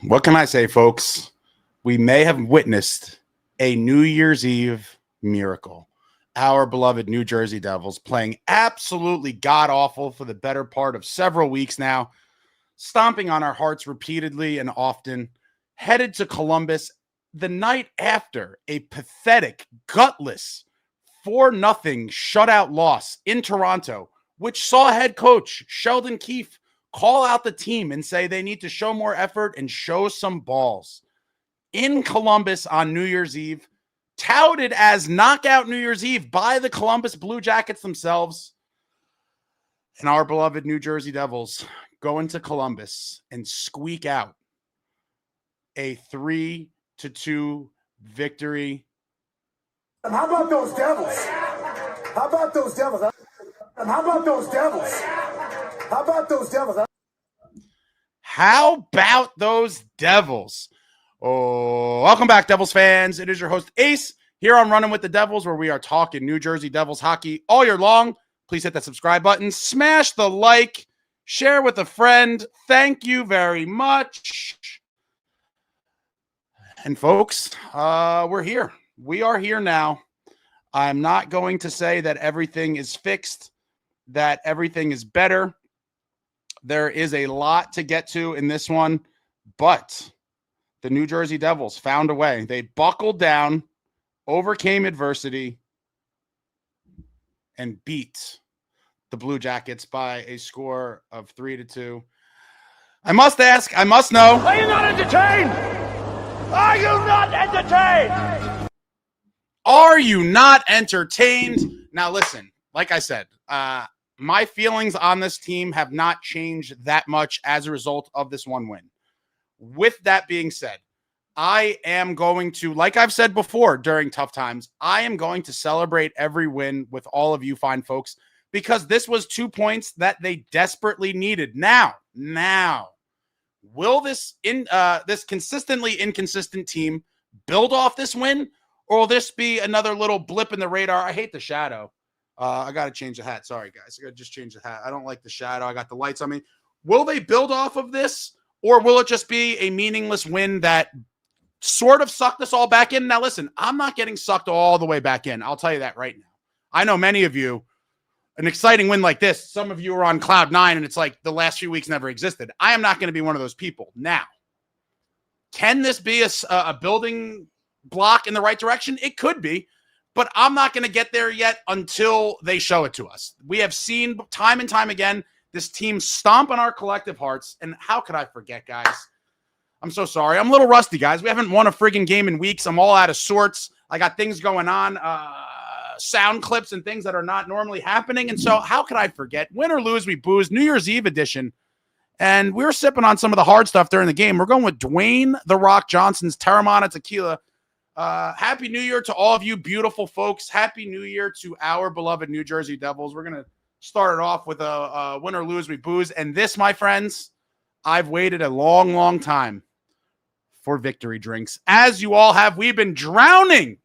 What can I say, folks? We may have witnessed a New Year's Eve miracle. Our beloved New Jersey Devils playing absolutely god-awful for the better part of several weeks now, stomping on our hearts repeatedly and often, headed to Columbus the night after a pathetic, gutless 4-0 shutout loss in Toronto, which saw head coach Sheldon Keefe call out the team and say they need to show more effort and show some balls. In Columbus on New Year's Eve, touted as knockout New Year's Eve by the Columbus Blue Jackets themselves, and our beloved New Jersey Devils go into Columbus and squeak out a 3-2 victory. And how about those Devils? How about those Devils? And how about those Devils? How about those Devils? How about those Devils? Oh, welcome back, Devils fans. It is your host, Ace, here on Running with the Devils, where we are talking New Jersey Devils hockey all year long. Please hit that subscribe button, smash the like, share with a friend. Thank you very much. And folks, we're here. We are here now. I'm not going to say that everything is fixed, that everything is better. There is a lot to get to in this one, but the New Jersey Devils found a way. They buckled down, overcame adversity, and beat the Blue Jackets by a score of 3-2. I must ask, I must know. Are you not entertained? Are you not entertained? Are you not entertained? Now, listen, like I said, my feelings on this team have not changed that much as a result of this one win. With that being said, I am going to, like I've said before during tough times, I am going to celebrate every win with all of you fine folks, because this was 2 points that they desperately needed. Now, will this consistently inconsistent team build off this win, or will this be another little blip in the radar? I hate the shadow. I got to change the hat. Sorry, guys. I got to just change the hat. I don't like the shadow. I got the lights on me. Will they build off of this, or will it just be a meaningless win that sort of sucked us all back in? Now, listen, I'm not getting sucked all the way back in. I'll tell you that right now. I know many of you, an exciting win like this, some of you are on cloud nine, and it's like the last few weeks never existed. I am not going to be one of those people. Now, can this be a building block in the right direction? It could be. But I'm not going to get there yet until they show it to us. We have seen time and time again this team stomp on our collective hearts. And how could I forget, guys? I'm so sorry. I'm a little rusty, guys. We haven't won a friggin' game in weeks. I'm all out of sorts. I got things going on, sound clips and things that are not normally happening. And so how could I forget? Win or lose, we booze. New Year's Eve edition. And we were sipping on some of the hard stuff during the game. We're going with Dwayne "The Rock" Johnson's Terramana Tequila. Happy New Year to all of you beautiful folks. Happy New Year to our beloved New Jersey Devils. We're going to start it off with a win or lose, we booze. And this, my friends, I've waited a long, long time for victory drinks. As you all have, we've been drowning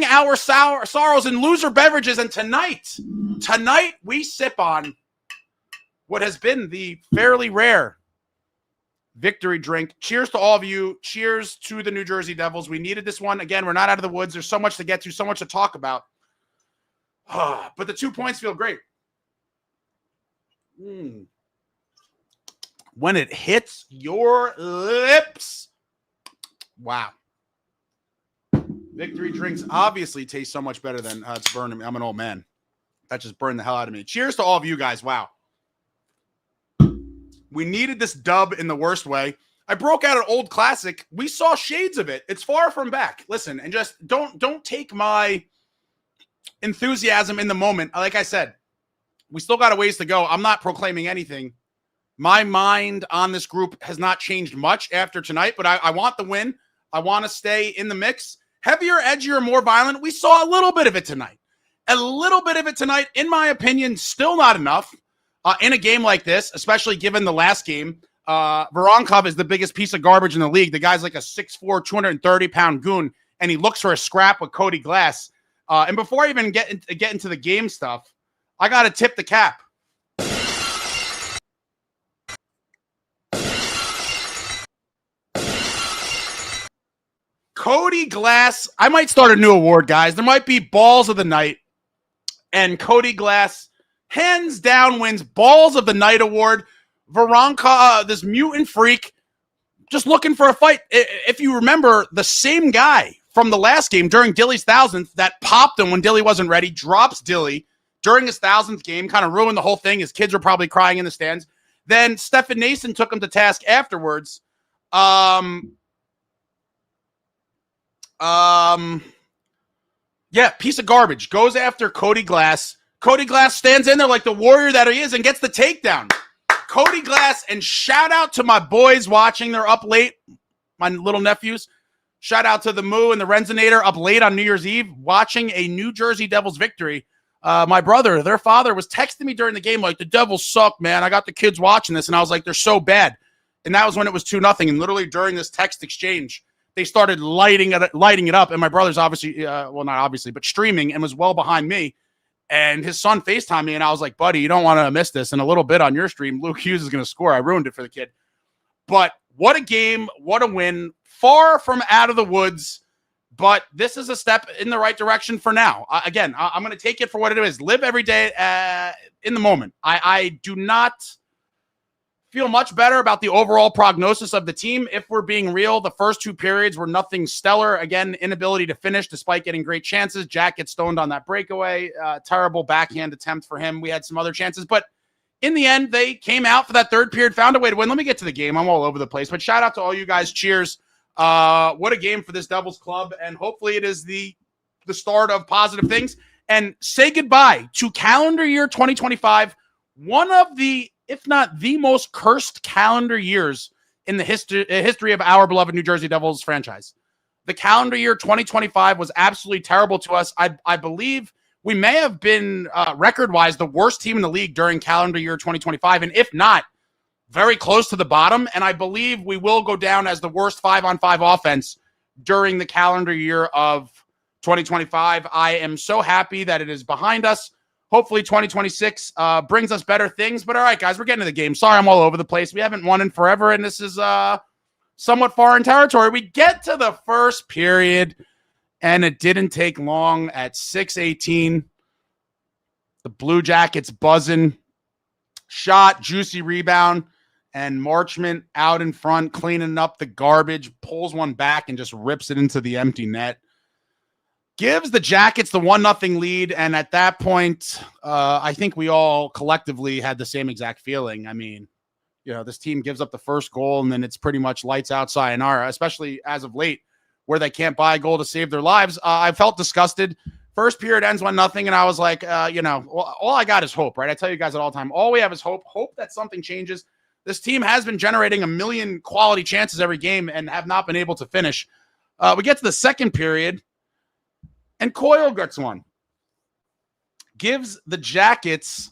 our sorrows in loser beverages. And tonight we sip on what has been the fairly rare victory drink. Cheers to all of you. Cheers to the New Jersey Devils. We needed this one. Again, we're not out of the woods. There's so much to get to, so much to talk about. But the 2 points feel great. When it hits your lips. Wow. Victory drinks obviously taste so much better than it's burning me. I'm an old man. That just burned the hell out of me. Cheers to all of you guys. Wow. We needed this dub in the worst way. I broke out an old classic. We saw shades of it. It's far from back. Listen, and just don't take my enthusiasm in the moment. Like I said, we still got a ways to go. I'm not proclaiming anything. My mind on this group has not changed much after tonight, but I want the win. I want to stay in the mix. Heavier, edgier, more violent. We saw a little bit of it tonight. A little bit of it tonight, in my opinion, still not enough. In a game like this, especially given the last game, Voronkov is the biggest piece of garbage in the league. The guy's like a 6'4", 230-pound goon, and he looks for a scrap with Cody Glass. And before I even get into the game stuff, I got to tip the cap. Cody Glass. I might start a new award, guys. There might be Balls of the Night. And Cody Glass, hands down, wins Balls of the Night award. Veronica, this mutant freak, just looking for a fight. If you remember, the same guy from the last game during Dilly's 1000th that popped him when Dilly wasn't ready, drops Dilly during his 1000th game, kind of ruined the whole thing. His kids were probably crying in the stands. Then Stephen Nason took him to task afterwards. Yeah, piece of garbage. Goes after Cody Glass. Cody Glass stands in there like the warrior that he is and gets the takedown. Cody Glass, and shout out to my boys watching. They're up late, my little nephews. Shout out to the Moo and the Renzonator up late on New Year's Eve watching a New Jersey Devils victory. My brother, their father, was texting me during the game like, the Devils suck, man. I got the kids watching this. And I was like, they're so bad. And that was when it was 2-0. And literally during this text exchange, they started lighting it up. And my brother's obviously, well, not obviously, but streaming and was well behind me. And his son FaceTimed me, and I was like, buddy, you don't want to miss this. In a little bit on your stream, Lukehughes is going to score. I ruined it for the kid. But what a game. What a win. Far from out of the woods, but this is a step in the right direction for now. Again, I'm going to take it for what it is. Live every day in the moment. I do not feel much better about the overall prognosis of the team. If we're being real, the first two periods were nothing stellar. Again, inability to finish despite getting great chances. Jack gets stoned on that breakaway. Terrible backhand attempt for him. We had some other chances, but in the end, they came out for that third period, found a way to win. Let me get to the game. I'm all over the place, but shout out to all you guys. Cheers. What a game for this Devils club, and hopefully it is the start of positive things. And say goodbye to calendar year 2025, one of the, if not the most cursed calendar years in the history of our beloved New Jersey Devils franchise. The calendar year 2025 was absolutely terrible to us. I believe we may have been record-wise the worst team in the league during calendar year 2025, and if not, very close to the bottom. And I believe we will go down as the worst 5-on-5 offense during the calendar year of 2025. I am so happy that it is behind us. Hopefully 2026 brings us better things. But all right, guys, we're getting to the game. Sorry, I'm all over the place. We haven't won in forever, and this is somewhat foreign territory. We get to the first period, and it didn't take long. At 6:18, the Blue Jackets buzzing. Shot, juicy rebound, and Marchment out in front, cleaning up the garbage, pulls one back and just rips it into the empty net. Gives the Jackets the 1-0 lead, and at that point, I think we all collectively had the same exact feeling. I mean, you know, this team gives up the first goal, and then it's pretty much lights out sayonara, especially as of late, where they can't buy a goal to save their lives. I felt disgusted. First period ends 1-0, and I was like, you know, all I got is hope, right? I tell you guys at all time, all we have is hope. Hope that something changes. This team has been generating a million quality chances every game and have not been able to finish. We get to the second period, and Coyle gets one. Gives the Jackets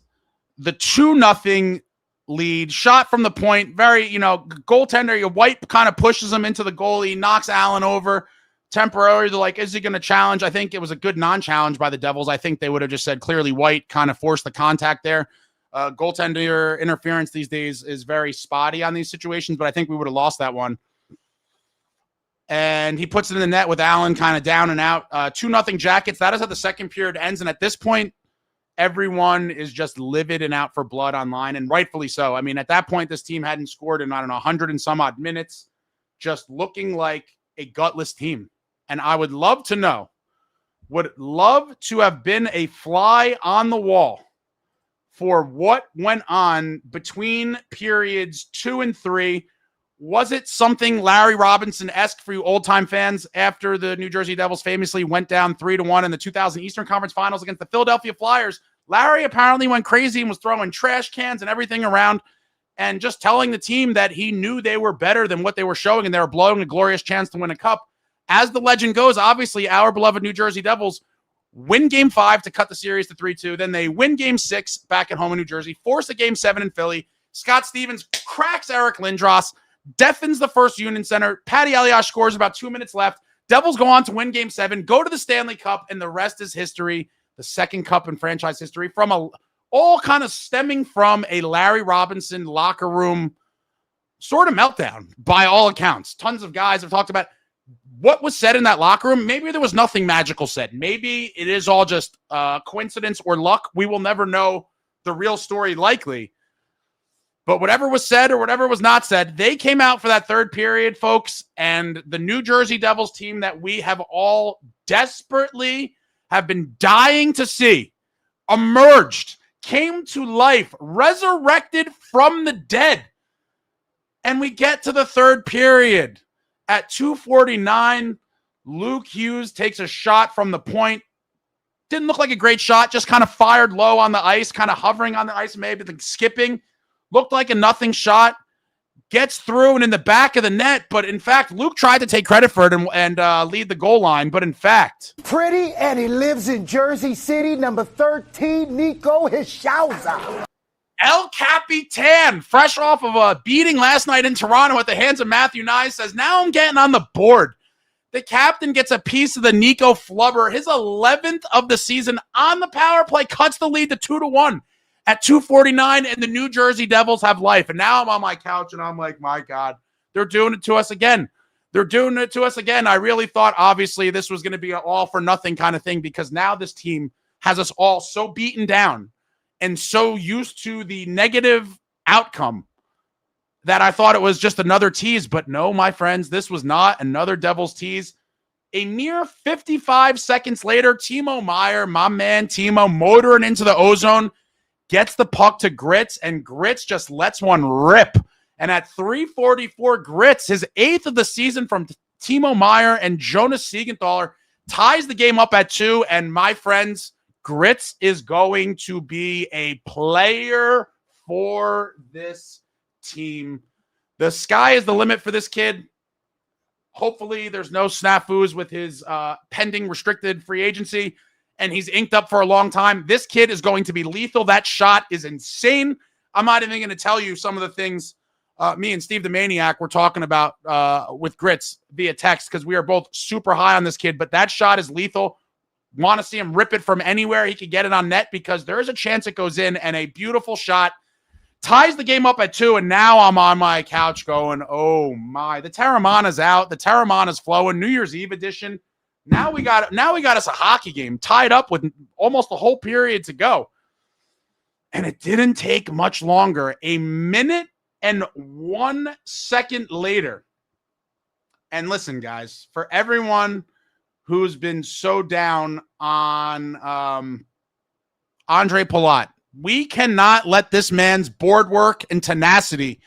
the 2-0 lead. Shot from the point. Very, you know, goaltender, White kind of pushes him into the goalie, knocks Allen over temporarily. They're like, is he going to challenge? I think it was a good non-challenge by the Devils. I think they would have just said clearly White kind of forced the contact there. Goaltender interference these days is very spotty on these situations, but I think we would have lost that one. And he puts it in the net with Allen kind of down and out. 2-0 Jackets. That is how the second period ends. And at this point, everyone is just livid and out for blood online, and rightfully so. I mean, at that point, this team hadn't scored in, I don't know, 100 and some odd minutes, just looking like a gutless team. And I would love to know, would love to have been a fly on the wall for what went on between periods 2 and 3. Was it something Larry Robinson-esque for you old-time fans after the New Jersey Devils famously went down 3-1 in the 2000 Eastern Conference Finals against the Philadelphia Flyers? Larry apparently went crazy and was throwing trash cans and everything around and just telling the team that he knew they were better than what they were showing and they were blowing a glorious chance to win a cup. As the legend goes, obviously, our beloved New Jersey Devils win Game 5 to cut the series to 3-2. Then they win Game 6 back at home in New Jersey, force a Game 7 in Philly. Scott Stevens cracks Eric Lindros, deafens the first Union Center. Patty Elias scores about 2 minutes left. Devils go on to win Game 7, go to the Stanley Cup, and the rest is history. The second cup in franchise history, from all kind of stemming from a Larry Robinson locker room sort of meltdown by all accounts. Tons of guys have talked about what was said in that locker room, maybe there was nothing magical said. Maybe it is all just coincidence or luck. We will never know the real story likely. But whatever was said or whatever was not said, they came out for that third period, folks, and the New Jersey Devils team that we have all desperately have been dying to see emerged, came to life, resurrected from the dead. And we get to the third period. At 2:49, Lukehughes takes a shot from the point. Didn't look like a great shot, just kind of fired low on the ice, kind of hovering on the ice, maybe skipping. Looked like a nothing shot. Gets through and in the back of the net. But in fact, Luke tried to take credit for it and lead the goal line. But in fact, Pretty, and he lives in Jersey City, number 13, nicohischier. El Capitan, fresh off of a beating last night in Toronto at the hands of Matthew Nye, says, now I'm getting on the board. The captain gets a piece of the Nico flubber. His 11th of the season on the power play cuts the lead to 2-1 at 2:49, and the New Jersey Devils have life. And now I'm on my couch, and I'm like, my God, they're doing it to us again. They're doing it to us again. I really thought, obviously, this was going to be an all-for-nothing kind of thing because now this team has us all so beaten down and so used to the negative outcome that I thought it was just another tease. But no, my friends, this was not another Devils tease. A mere 55 seconds later, Timomeier, my man Timo, motoring into the ozone, gets the puck to Grits, and Grits just lets one rip. And at 3:44, Grits, his 8th of the season from Timomeier and Jonas Siegenthaler, ties the game up at 2. And my friends, Grits is going to be a player for this team. The sky is the limit for this kid. Hopefully there's no snafus with his pending restricted free agency, and he's inked up for a long time. This kid is going to be lethal. That shot is insane. I'm not even going to tell you some of the things me and Steve the Maniac were talking about with Grits via text because we are both super high on this kid, but that shot is lethal. Want to see him rip it from anywhere he could get it on net because there is a chance it goes in, and a beautiful shot ties the game up at 2. And now I'm on my couch going, oh my, the Terramana's out. The Terramana's flowing. New Year's Eve edition. Now we got us a hockey game tied up with almost the whole period to go. And it didn't take much longer. 1 minute and 1 second later. And listen, guys, for everyone who's been so down on Andre Palat, we cannot let this man's board work and tenacity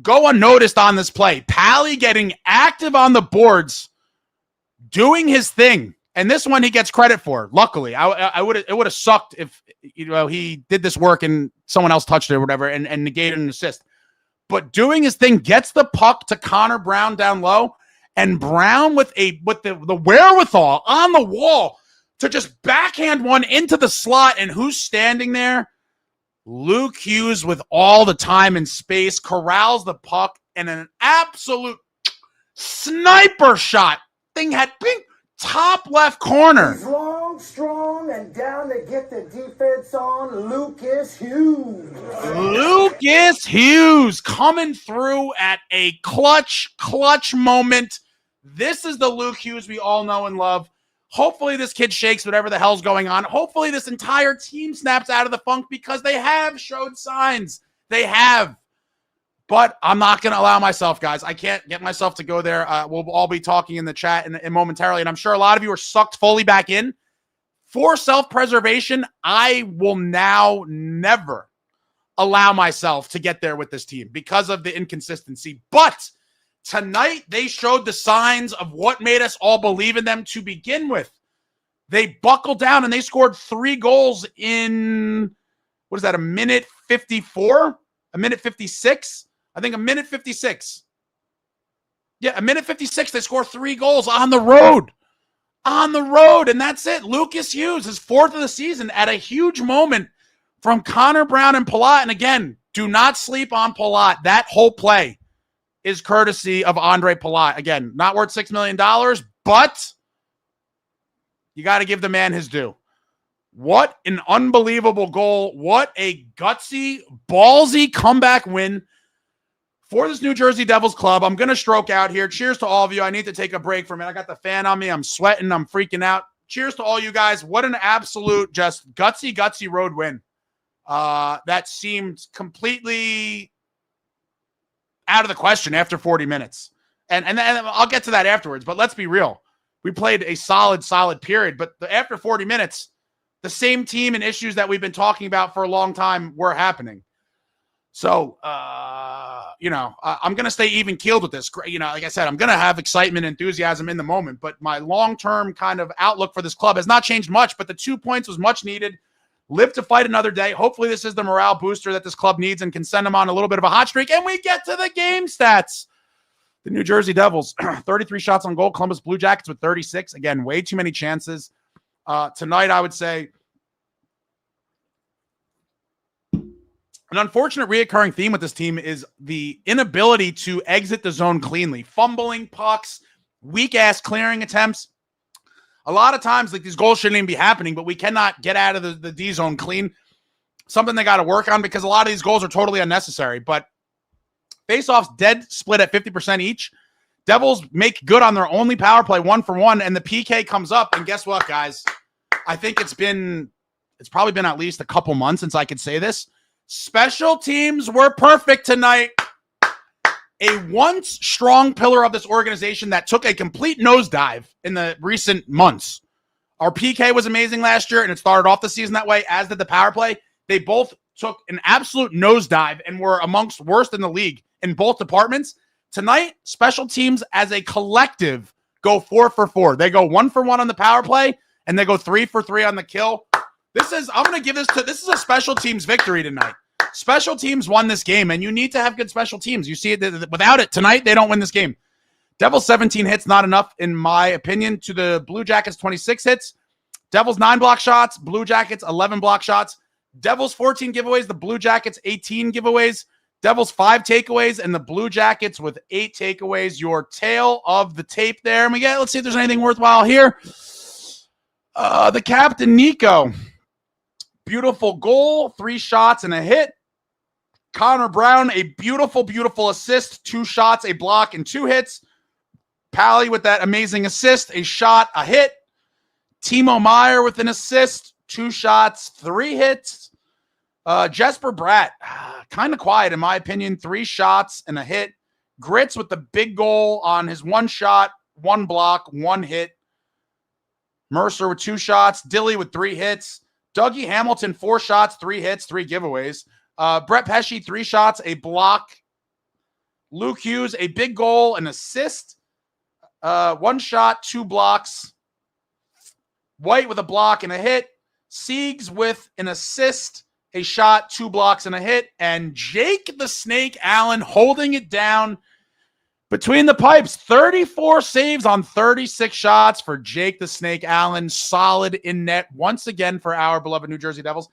go unnoticed on this play. Pally getting active on the boards, doing his thing, and this one he gets credit for. Luckily, it would have sucked if he did this work and someone else touched it or whatever and negated an assist. But doing his thing, gets the puck to Connor Brown down low, and Brown with the wherewithal on the wall to just backhand one into the slot. And who's standing there? Lukehughes with all the time and space corrals the puck, and an absolute sniper shot. Thing had pink top left corner. He's long, strong, and down to get the defense on. Lukehughes coming through at a clutch moment. This is the Lukehughes we all know and love. Hopefully this kid shakes whatever the hell's going on. Hopefully this entire team snaps out of the funk because they have showed signs. They have. But I'm not going to allow myself, guys. I can't get myself to go there. We'll all be talking in the chat in momentarily, and I'm sure a lot of you are sucked fully back in. For self-preservation, I will now never allow myself to get there with this team because of the inconsistency. But tonight, they showed the signs of what made us all believe in them to begin with. They buckled down, and they scored 3 goals in, what is that, a minute 54? A minute 56? I think a minute 56. Yeah, a minute 56. They score 3 goals on the road. On the road, and that's it. Lukehughes, his 4th of the season, at a huge moment from Connor Brown and Palat. And again, do not sleep on Palat. That whole play is courtesy of Andre Palat. Again, not worth $6 million, but you got to give the man his due. What an unbelievable goal. What a gutsy, ballsy comeback win For this New Jersey Devils club, I'm going to stroke out here. Cheers to all of you. I need to take a break for a minute. I got the fan on me. I'm sweating. I'm freaking out. Cheers to all you guys. What an absolute just gutsy road win. That seemed completely out of the question after 40 minutes. And I'll get to that afterwards, but let's be real. We played a solid period, but after 40 minutes, the same team and issues that we've been talking about for a long time were happening. So, I'm going to stay even keeled with this. Like I said, I'm going to have excitement, enthusiasm in the moment, but my long-term kind of outlook for this club has not changed much, but the 2 points was much needed. Live to fight another day. Hopefully this is the morale booster that this club needs and can send them on a little bit of a hot streak. And we get to the game stats. The New Jersey Devils, 33 shots on goal. Columbus Blue Jackets with 36. Again, way too many chances. Tonight, I would say an unfortunate reoccurring theme with this team is the inability to exit the zone cleanly. Fumbling pucks, weak-ass clearing attempts. A lot of times, like, these goals shouldn't even be happening, but we cannot get out of the D zone clean. Something they got to work on because a lot of these goals are totally unnecessary. But face-offs dead split at 50% each. Devils make good on their only power play 1-for-1, and the PK comes up. And guess what, guys? I think it's probably been at least a couple months since I could say this. Special teams were perfect tonight. A once strong pillar of this organization that took a complete nosedive in the recent months. Our PK was amazing last year, and it started off the season that way, as did the power play. They both took an absolute nosedive and were amongst worst in the league in both departments. Tonight, special teams as a collective go 4-for-4. They go 1-for-1 on the power play, and they go 3-for-3 on the kill. This is a special teams victory tonight. Special teams won this game, and you need to have good special teams. You see it without it tonight, they don't win this game. Devils 17 hits, not enough, in my opinion, to the Blue Jackets 26 hits. Devils 9 block shots, Blue Jackets 11 block shots. Devils 14 giveaways, the Blue Jackets 18 giveaways. Devils 5 takeaways, and the Blue Jackets with 8 takeaways. Your tail of the tape there. And let's see if there's anything worthwhile here. The captain, Nico. Beautiful goal, 3 shots and a hit. Connor Brown, a beautiful assist, 2 shots, a block, and 2 hits. Pally with that amazing assist, a shot, a hit. Timomeier with an assist, 2 shots, 3 hits. Jesper Bratt, kind of quiet in my opinion, 3 shots and a hit. Grits with the big goal on his 1 shot, 1 block, 1 hit. Mercer with 2 shots. Dilly with 3 hits. Dougie Hamilton, 4 shots, 3 hits, 3 giveaways. Brett Pesci, 3 shots, a block. Lukehughes, a big goal, an assist. 1 shot, 2 blocks. White with a block and a hit. Siegs with an assist, a shot, 2 blocks, and a hit. And Jake the Snake Allen holding it down between the pipes. 34 saves on 36 shots for Jake the Snake Allen. Solid in net once again for our beloved New Jersey Devils.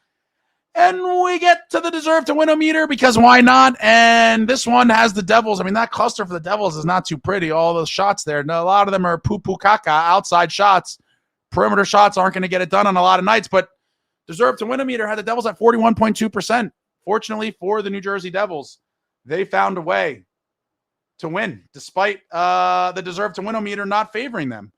And we get to the deserve to win meter because why not? And this one has the Devils. That cluster for the Devils is not too pretty. All those shots there. A lot of them are poo-poo caca, outside shots. Perimeter shots aren't going to get it done on a lot of nights, but deserve to win meter had the Devils at 41.2%. Fortunately for the New Jersey Devils, they found a way to win despite the deserve to win meter not favoring them.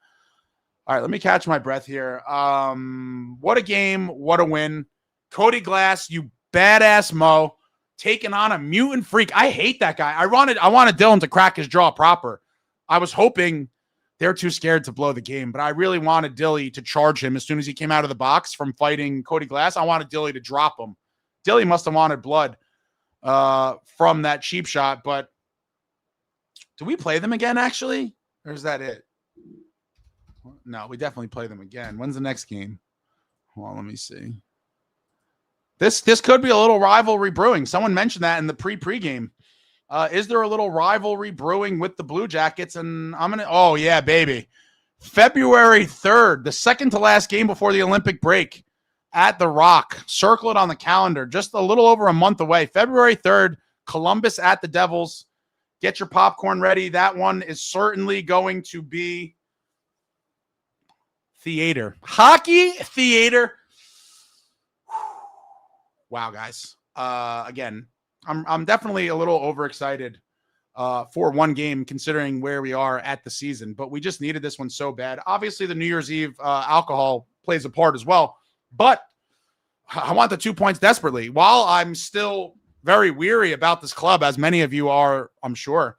All right, let me catch my breath here. What a game. What a win. Cody Glass, you badass Mo, taking on a mutant freak. I hate that guy. I wanted Dillon to crack his jaw proper. I was hoping they're too scared to blow the game, but I really wanted Dilly to charge him as soon as he came out of the box from fighting Cody Glass. I wanted Dilly to drop him. Dilly must have wanted blood from that cheap shot, but do we play them again, actually? Or is that it? No, we definitely play them again. When's the next game? Well, let me see. This could be a little rivalry brewing. Someone mentioned that in the pre-game. Is there a little rivalry brewing with the Blue Jackets? And oh yeah, baby. February 3rd, the second to last game before the Olympic break at the Rock. Circle it on the calendar. Just a little over a month away. February 3rd, Columbus at the Devils. Get your popcorn ready. That one is certainly going to be theater. Hockey theater. Wow, guys. Again, I'm definitely a little overexcited for one game, considering where we are at the season. But we just needed this one so bad. Obviously, the New Year's Eve alcohol plays a part as well. But I want the 2 points desperately. While I'm still very weary about this club, as many of you are, I'm sure,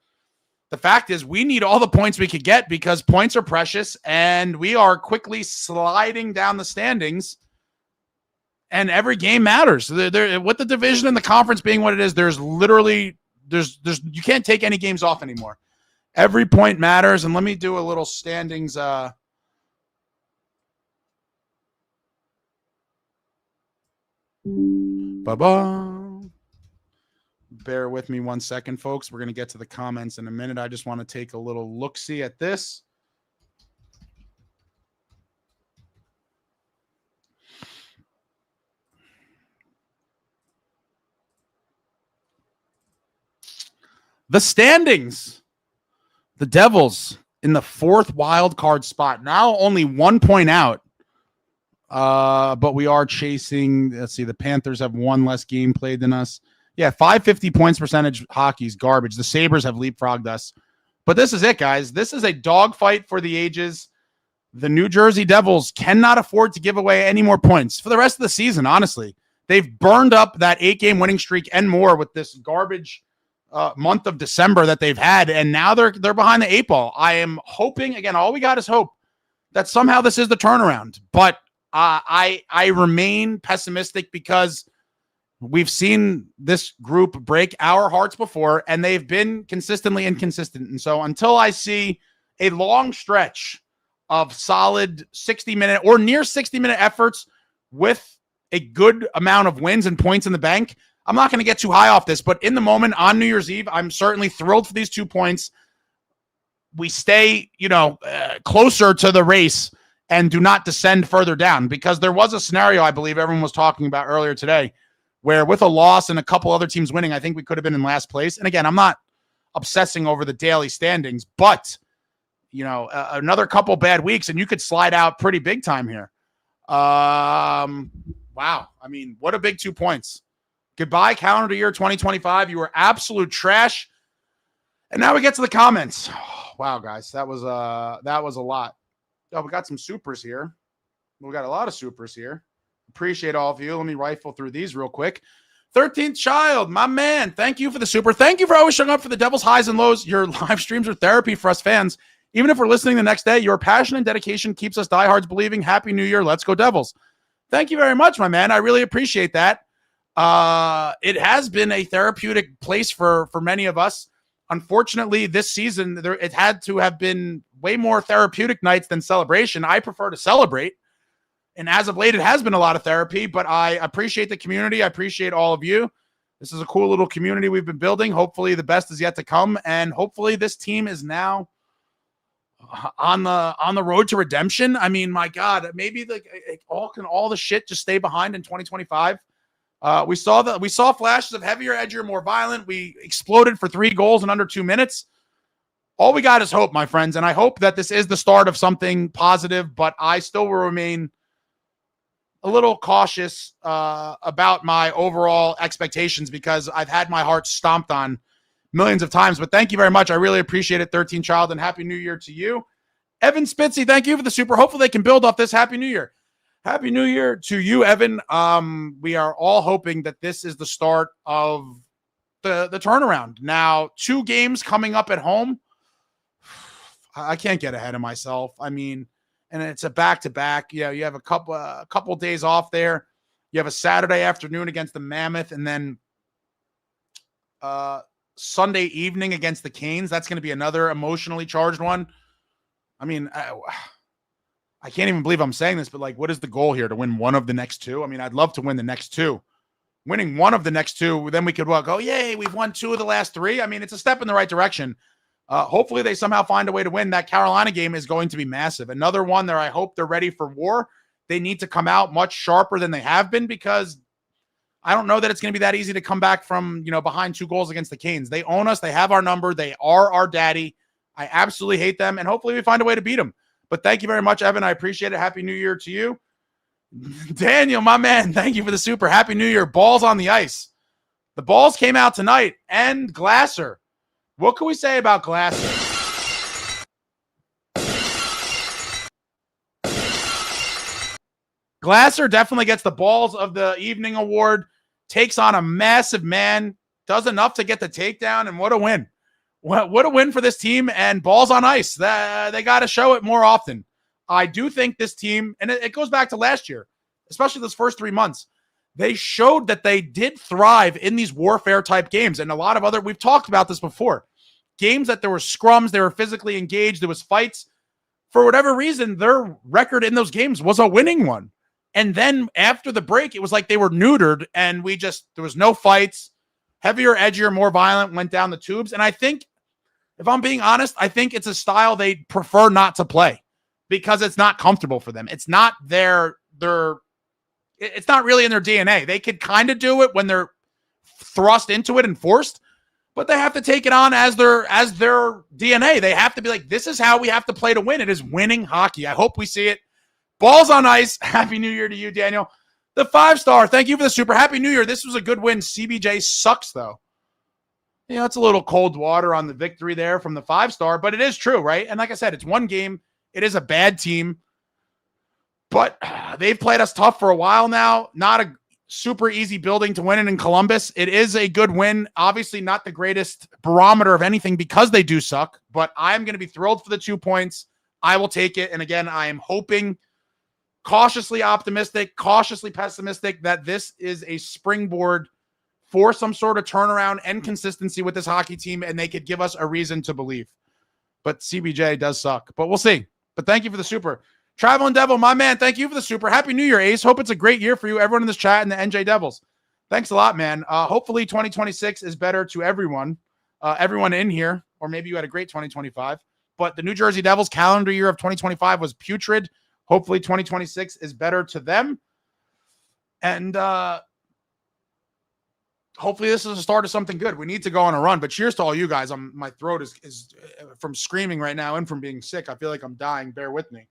the fact is we need all the points we could get because points are precious and we are quickly sliding down the standings and every game matters. With the division and the conference being what it is, there's literally, you can't take any games off anymore. Every point matters. And let me do a little standings. Bear with me 1 second, folks. We're going to get to the comments in a minute. I just want to take a little look-see at this. The standings. The Devils in the 4th wild card spot. Now only 1 point out. But we are chasing, let's see, the Panthers have 1 less game played than us. Yeah, 550 points percentage hockey's garbage. The Sabres have leapfrogged us. But this is it, guys. This is a dogfight for the ages. The New Jersey Devils cannot afford to give away any more points for the rest of the season, honestly. They've burned up that 8-game winning streak and more with this garbage month of December that they've had, and now they're behind the 8 ball. I am hoping, again, all we got is hope that somehow this is the turnaround. But I remain pessimistic because we've seen this group break our hearts before, and they've been consistently inconsistent. And so until I see a long stretch of solid 60-minute or near 60-minute efforts with a good amount of wins and points in the bank, I'm not going to get too high off this. But in the moment on New Year's Eve, I'm certainly thrilled for these 2 points. We stay, closer to the race and do not descend further down, because there was a scenario I believe everyone was talking about earlier today where with a loss and a couple other teams winning, I think we could have been in last place. And again, I'm not obsessing over the daily standings, but another couple bad weeks and you could slide out pretty big time here. Wow. I mean, what a big 2 points. Goodbye, calendar year 2025. You were absolute trash. And now we get to the comments. Wow, guys, that was a lot. Oh, we got some supers here. We got a lot of supers here. Appreciate all of you. Let me rifle through these real quick. 13th Child, my man. Thank you for the super. Thank you for always showing up for the Devils' highs and lows. Your live streams are therapy for us fans. Even if we're listening the next day, your passion and dedication keeps us diehards believing. Happy New Year. Let's go Devils. Thank you very much, my man. I really appreciate that. It has been a therapeutic place for many of us. Unfortunately, this season, it had to have been way more therapeutic nights than celebration. I prefer to celebrate. And as of late, it has been a lot of therapy, but I appreciate the community. I appreciate all of you. This is a cool little community we've been building. Hopefully the best is yet to come. And hopefully this team is now on the road to redemption. I mean, my God, maybe all the shit just stay behind in 2025. We saw flashes of heavier, edgier, more violent. We exploded for 3 goals in under 2 minutes. All we got is hope, my friends. And I hope that this is the start of something positive, but I still will remain a little cautious about my overall expectations because I've had my heart stomped on millions of times. But thank you very much. I really appreciate it, 13 Child, and Happy New Year to you. Evan Spitzy, thank you for the super. Hopefully they can build off this. Happy New Year. Happy New Year to you, Evan. We are all hoping that this is the start of the turnaround. Now, 2 games coming up at home. I can't get ahead of myself. I mean, and it's a back-to-back. You have a couple days off there. You have a Saturday afternoon against the Mammoth, and then Sunday evening against the Canes. That's going to be another emotionally charged one. I mean, I can't even believe I'm saying this, but what is the goal here? To win one of the next 2? I mean, I'd love to win the next 2. Winning one of the next 2, then we could go, yay, we've won 2 of the last 3. I mean, it's a step in the right direction. Hopefully they somehow find a way to win. That Carolina game is going to be massive. Another one there. I hope they're ready for war. They need to come out much sharper than they have been because I don't know that it's going to be that easy to come back from, behind 2 goals against the Canes. They own us. They have our number. They are our daddy. I absolutely hate them. And hopefully we find a way to beat them. But thank you very much, Evan. I appreciate it. Happy New Year to you. Daniel, my man, thank you for the super. Happy New Year. Balls on the ice. The balls came out tonight, and Glasser What can we say about Glasser? Glasser definitely gets the balls of the evening award, takes on a massive man, does enough to get the takedown, and what a win. What a win for this team, and balls on ice. They got to show it more often. I do think this team, and it goes back to last year, especially those first 3 months, they showed that they did thrive in these warfare-type games, and a lot of other, we've talked about this before, games that there were scrums, they were physically engaged, there was fights. For whatever reason, their record in those games was a winning one. And then after the break, it was like they were neutered, and there was no fights. Heavier, edgier, more violent, went down the tubes. And I think, if I'm being honest, I think it's a style they prefer not to play because it's not comfortable for them. It's not it's not really in their DNA. They could kind of do it when they're thrust into it and forced, but they have to take it on as their DNA. They have to be like, this is how we have to play to win. It is winning hockey. I hope we see it. Balls on ice. Happy New Year to you, Daniel. The 5-star. Thank you for the super. Happy New Year. This was a good win. CBJ sucks, though. You know, it's a little cold water on the victory there from the 5-star, but it is true, right? And like I said, it's one game. It is a bad team, but they've played us tough for a while now. Not a super easy building to win it in Columbus. It is a good win. Obviously not the greatest barometer of anything because they do suck, but I'm going to be thrilled for the 2 points. I will take it. And again, I am hoping, cautiously optimistic, cautiously pessimistic, that this is a springboard for some sort of turnaround and consistency with this hockey team, and they could give us a reason to believe. But CBJ does suck, but we'll see. But thank you for the super. Traveling Devil, my man, thank you for the super. Happy New Year, Ace. Hope it's a great year for you, everyone in this chat, and the NJ Devils. Thanks a lot, man. Hopefully 2026 is better to everyone in here, or maybe you had a great 2025. But the New Jersey Devils calendar year of 2025 was putrid. Hopefully 2026 is better to them. And hopefully this is the start of something good. We need to go on a run, but cheers to all you guys. My throat is from screaming right now and from being sick. I feel like I'm dying. Bear with me.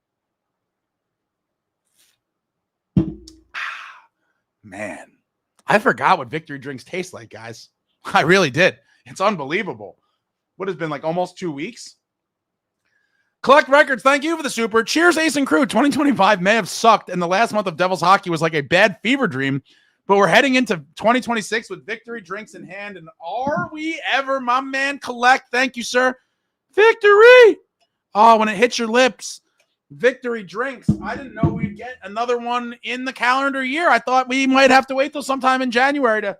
Man, I forgot what victory drinks taste like, guys. I really did. It's unbelievable. What has been like almost 2 weeks? Collect Records, thank you for the super. Cheers, Ace and Crew. 2025 may have sucked, and the last month of Devils hockey was like a bad fever dream, but we're heading into 2026 with victory drinks in hand, and are we ever, my man? Collect, thank you, sir. Victory! Oh, when it hits your lips. Victory drinks. I didn't know we'd get another one in the calendar year. I thought we might have to wait till sometime in January to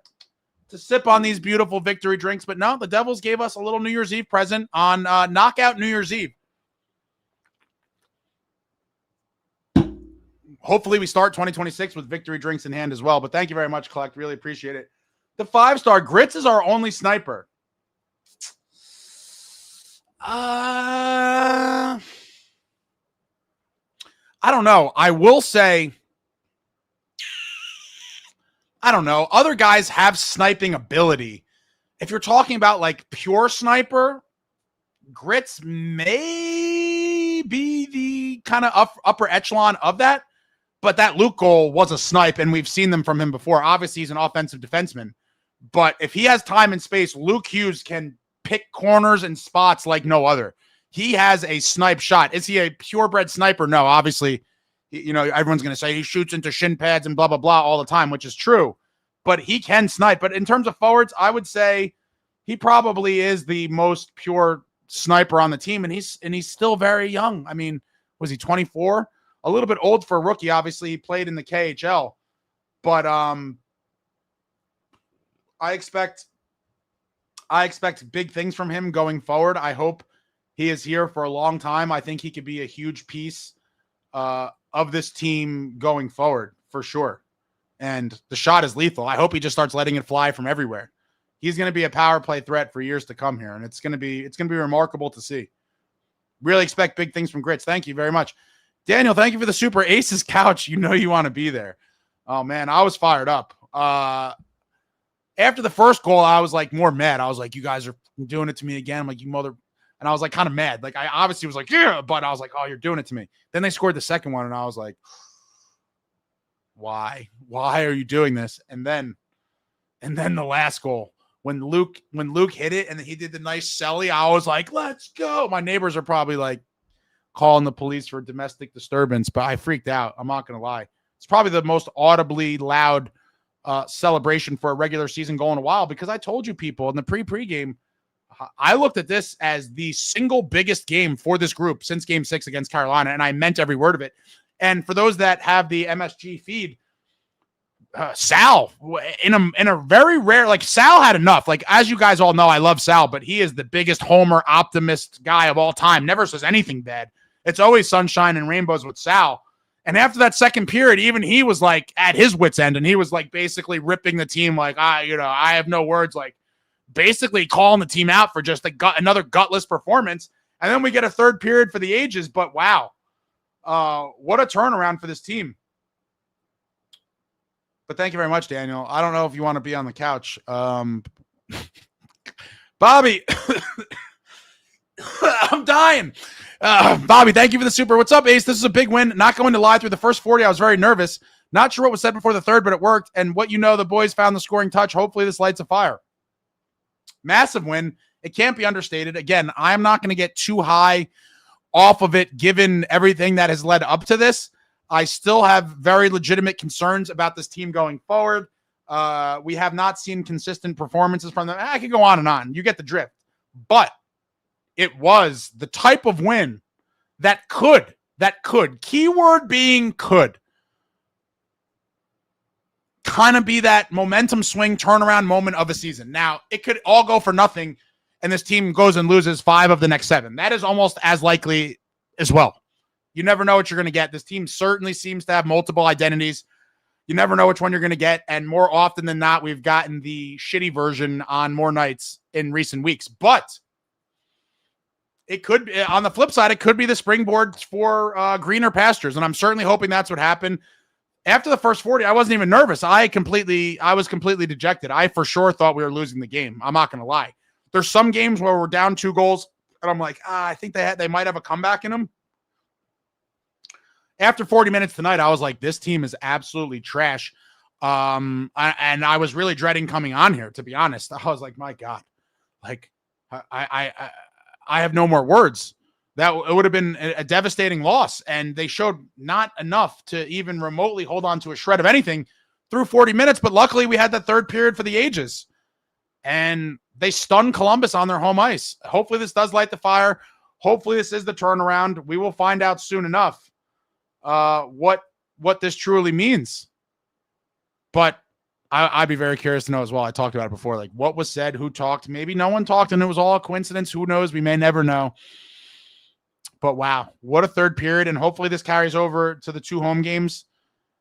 sip on these beautiful victory drinks, but no, the Devils gave us a little New Year's Eve present on Knockout New Year's Eve. Hopefully we start 2026 with victory drinks in hand as well, but thank you very much, Collect. Really appreciate it. The 5-star. Grits is our only sniper. I don't know. I will say, I don't know. Other guys have sniping ability. If you're talking about like pure sniper, Grits may be the kind of upper echelon of that. But that Luke goal was a snipe, and we've seen them from him before. Obviously, he's an offensive defenseman. But if he has time and space, Lukehughes can pick corners and spots like no other. He has a snipe shot. Is he a purebred sniper? No, obviously, you know, everyone's going to say he shoots into shin pads and blah, blah, blah all the time, which is true. But he can snipe. But in terms of forwards, I would say he probably is the most pure sniper on the team, and he's still very young. I mean, was he 24? A little bit old for a rookie. Obviously, he played in the KHL. But I expect big things from him going forward. I hope he is here for a long time. I think he could be a huge piece of this team going forward for sure. And the shot is lethal. I hope he just starts letting it fly from everywhere. He's going to be a power play threat for years to come here, and it's going to be remarkable to see. Really expect big things from Grits. Thank you very much. Daniel, thank you for the super. Ace's couch. You know you want to be there. Oh, man, I was fired up. After the first goal, I was like more mad. I was like, you guys are doing it to me again. I'm like, you mother. And I was like kind of mad. Like I obviously was like, yeah, but I was like, oh, you're doing it to me. Then they scored the second one, and I was like, why? Why are you doing this? And then the last goal when Luke hit it and he did the nice celly, I was like, let's go. My neighbors are probably like calling the police for domestic disturbance, but I freaked out. I'm not going to lie. It's probably the most audibly loud celebration for a regular season goal in a while, because I told you people in the pregame, I looked at this as the single biggest game for this group since Game 6 against Carolina, and I meant every word of it. And for those that have the MSG feed, Sal, in a very rare, like, Sal had enough. Like, as you guys all know, I love Sal, but he is the biggest homer optimist guy of all time. Never says anything bad. It's always sunshine and rainbows with Sal. And after that second period, even he was like at his wit's end, and he was like basically ripping the team, like, I have no words, like basically calling the team out for just another gutless performance. And then we get a third period for the ages. But wow, what a turnaround for this team. But thank you very much, Daniel. I don't know if you want to be on the couch. Bobby, I'm dying. Bobby, thank you for the super. What's up, Ace? This is a big win. Not going to lie, through the first 40, I was very nervous. Not sure what was said before the third, but it worked. And the boys found the scoring touch. Hopefully this lights a fire. Massive win. It can't be understated. Again, I'm not going to get too high off of it, given everything that has led up to this. I still have very legitimate concerns about this team going forward. We have not seen consistent performances from them. I could go on and on. You get the drift. But it was the type of win that could, keyword being could, kind of be that momentum swing turnaround moment of a season. Now, it could all go for nothing, and this team goes and loses 5 of the next 7. That is almost as likely as well. You never know what you're going to get. This team certainly seems to have multiple identities. You never know which one you're going to get, and more often than not, we've gotten the shitty version on more nights in recent weeks. But it could be, on the flip side, it could be the springboard for greener pastures, and I'm certainly hoping that's what happened. After the first 40, I wasn't even nervous. I was completely dejected. I for sure thought we were losing the game. I'm not going to lie. There's some games where we're down 2 goals, and I'm like, I think they might have a comeback in them. After 40 minutes tonight, I was like, this team is absolutely trash. And I was really dreading coming on here, to be honest. I was like, my God, like, I have no more words. That it would have been a devastating loss. And they showed not enough to even remotely hold on to a shred of anything through 40 minutes. But luckily, we had that third period for the ages. And they stunned Columbus on their home ice. Hopefully, this does light the fire. Hopefully, this is the turnaround. We will find out soon enough what this truly means. But I'd be very curious to know as well. I talked about it before, like what was said, who talked. Maybe no one talked and it was all a coincidence. Who knows? We may never know. But wow, what a third period. And hopefully this carries over to the 2 home games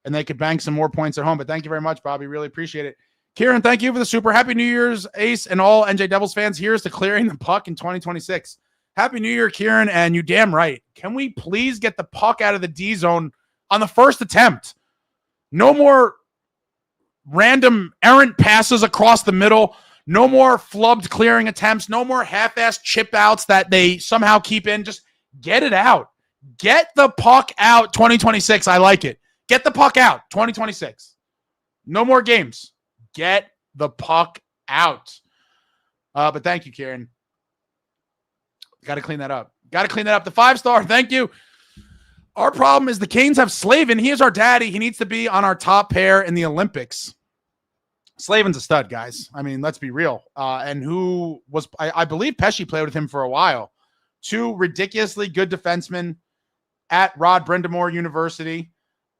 and they could bank some more points at home. But thank you very much, Bobby. Really appreciate it. Kieran, thank you for the super. Happy New Year's, Ace, and all NJ Devils fans. Here's to clearing the puck in 2026. Happy New Year, Kieran, and you damn right. Can we please get the puck out of the D zone on the first attempt? No more random errant passes across the middle. No more flubbed clearing attempts. No more half-assed chip outs that they somehow keep in. Just get it out. Get the puck out 2026. I like it. Get the puck out 2026. No more games. Get the puck out. But thank you, Kieran. Got to clean that up. The 5-star. Thank you. Our problem is the Canes have Slavin. He is our daddy. He needs to be on our top pair in the Olympics. Slavin's a stud, guys. I mean, let's be real. And who was, I believe Pesci played with him for a while. 2 ridiculously good defensemen at Rod Brindamore University,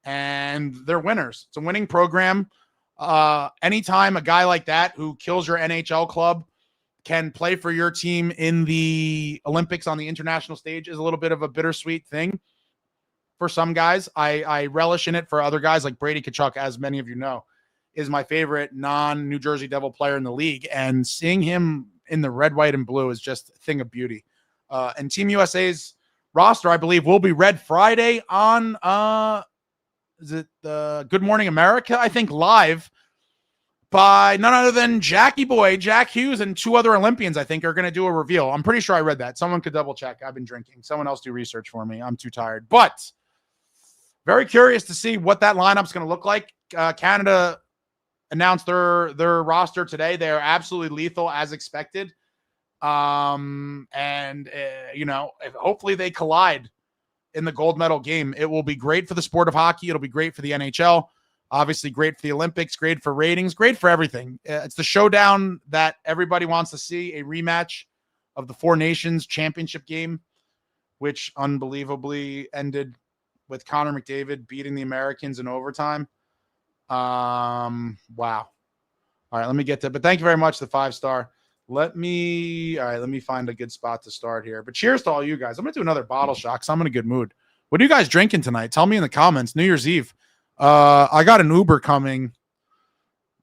and they're winners. It's a winning program. Anytime a guy like that who kills your NHL club can play for your team in the Olympics on the international stage is a little bit of a bittersweet thing for some guys. I relish in it for other guys, like Brady Tkachuk, as many of you know, is my favorite non-New Jersey Devil player in the league. And seeing him in the red, white, and blue is just a thing of beauty. And Team USA's roster, I believe, will be read Friday on is it Good Morning America, I think, live by none other than Jackie Boy, Jack Hughes, and 2 other Olympians, I think, are going to do a reveal. I'm pretty sure I read that. Someone could double check. I've been drinking. Someone else do research for me. I'm too tired. But very curious to see what that lineup's going to look like. Canada announced their roster today. They are absolutely lethal as expected. Hopefully they collide in the gold medal game. It will be great for the sport of hockey. It'll be great for the NHL. Obviously great for the Olympics, great for ratings, great for everything. It's the showdown that everybody wants to see, a rematch of the Four Nations championship game, which unbelievably ended with Connor McDavid beating the Americans in overtime. Wow. All right, let me get to it. But thank you very much, the 5-star. Let me find a good spot to start here. But cheers to all you guys. I'm going to do another bottle shot because I'm in a good mood. What are you guys drinking tonight? Tell me in the comments. New Year's Eve. I got an Uber coming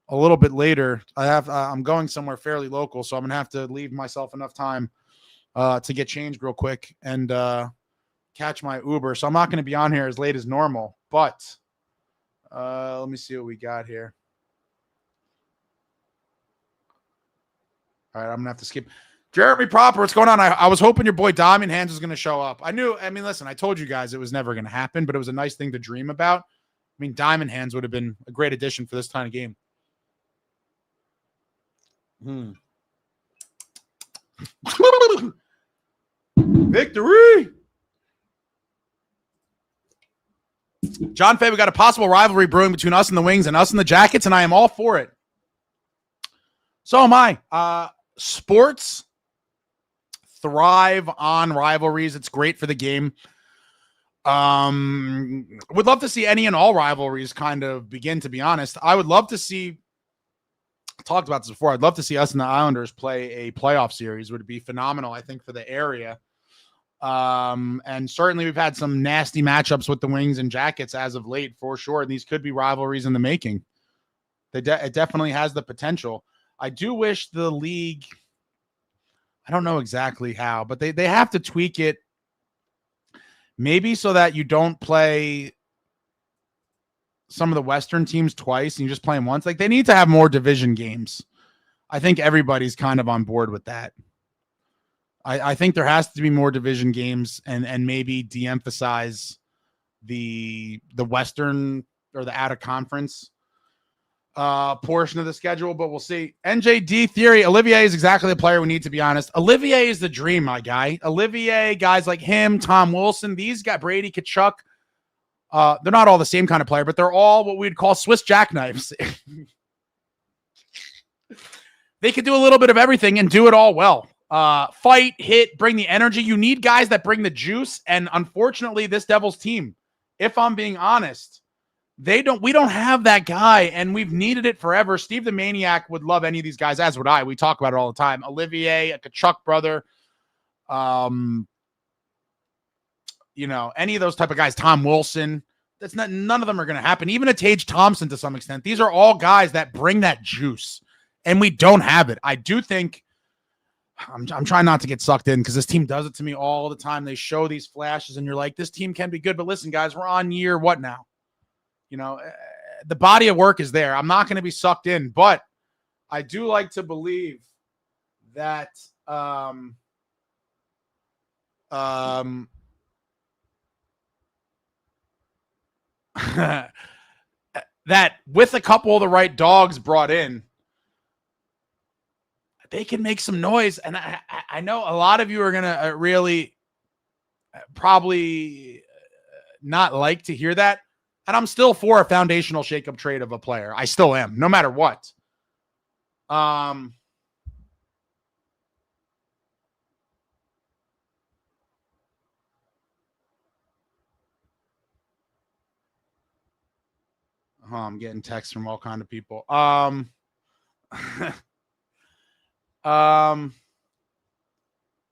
a little bit later. I'm going somewhere fairly local, so I'm going to have to leave myself enough time to get changed real quick and catch my Uber. So I'm not going to be on here as late as normal. But let me see what we got here. All right, I'm going to have to skip. Jeremy Proper, what's going on? I was hoping your boy Diamond Hands was going to show up. Listen, I told you guys it was never going to happen, but it was a nice thing to dream about. Diamond Hands would have been a great addition for this kind of game. Victory! John Fay, we got a possible rivalry brewing between us and the Wings and us and the Jackets, and I am all for it. So am I. Sports thrive on rivalries. It's great for the game. Would love to see any and all rivalries kind of begin, to be honest. I would love to see, I talked about this before, I'd love to see us and the Islanders play a playoff series. Would be phenomenal, I think, for the area. And certainly we've had some nasty matchups with the Wings and Jackets as of late, for sure. And these could be rivalries in the making. It definitely has the potential. I do wish the league, I don't know exactly how, but they have to tweak it. Maybe so that you don't play some of the Western teams twice and you just play them once. Like, they need to have more division games. I think everybody's kind of on board with that. I think there has to be more division games and maybe de-emphasize the Western or the out of conference portion of the schedule, but we'll see. NJD Theory, Olivier is exactly the player we need, to be honest. Olivier is the dream, my guy. Olivier, guys like him, Tom Wilson, these guys, Brady Tkachuk, they're not all the same kind of player, but they're all what we'd call Swiss jackknives. They could do a little bit of everything and do it all well. Fight, hit, bring the energy. You need guys that bring the juice, and unfortunately, this Devils team, if I'm being honest, we don't have that guy, and we've needed it forever. Steve the Maniac would love any of these guys, as would I. We talk about it all the time. Olivier, a Tkachuk brother, any of those type of guys. Tom Wilson. None of them are going to happen. Even a Tage Thompson to some extent. These are all guys that bring that juice, and we don't have it. I do think I'm trying not to get sucked in because this team does it to me all the time. They show these flashes, and you're like, this team can be good. But listen, guys, we're on year what now? The body of work is there. I'm not going to be sucked in, but I do like to believe that that with a couple of the right dogs brought in, they can make some noise. And I know a lot of you are going to really probably not like to hear that. And I'm still for a foundational shakeup trade of a player. I still am, no matter what. I'm getting texts from all kinds of people.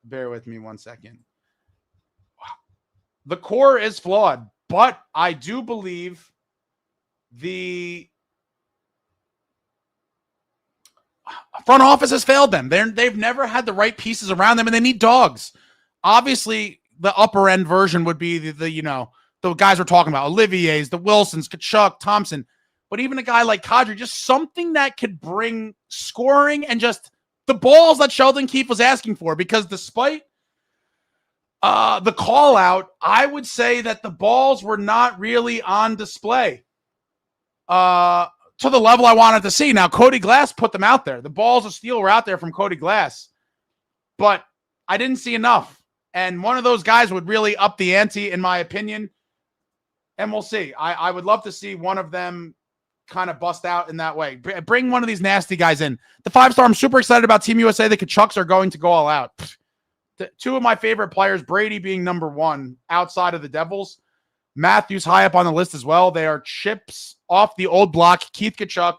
Bear with me 1 second. The core is flawed, but I do believe the front office has failed them. They've never had the right pieces around them, and they need dogs. Obviously, the upper end version would be the guys we're talking about, Olivier's, the Wilsons, Tkachuk, Thompson. But even a guy like Kadri, just something that could bring scoring and just the balls that Sheldon Keefe was asking for. Because despite the call out, I would say that the balls were not really on display. to the level I wanted to see. Now, Cody Glass put them out there. The balls of steel were out there from Cody Glass, but I didn't see enough. And one of those guys would really up the ante, in my opinion. And we'll see. I would love to see one of them kind of bust out in that way. Bring one of these nasty guys in. The 5-star, I'm super excited about Team USA. The Kachucks are going to go all out. Two of my favorite players, Brady being number 1 outside of the Devils. Matthews high up on the list as well. They are chips off the old block. Keith Kachuk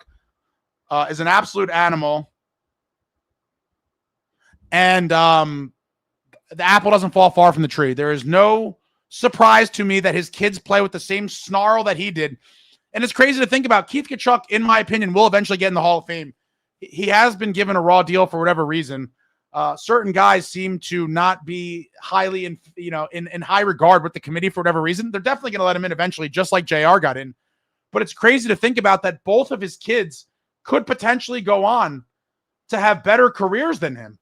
is an absolute animal. And the apple doesn't fall far from the tree. There is no surprise to me that his kids play with the same snarl that he did. And it's crazy to think about. Keith Kachuk, in my opinion, will eventually get in the Hall of Fame. He has been given a raw deal for whatever reason. Certain guys seem to not be highly in high regard with the committee for whatever reason. They're definitely going to let him in eventually, just like JR got in. But it's crazy to think about that both of his kids could potentially go on to have better careers than him.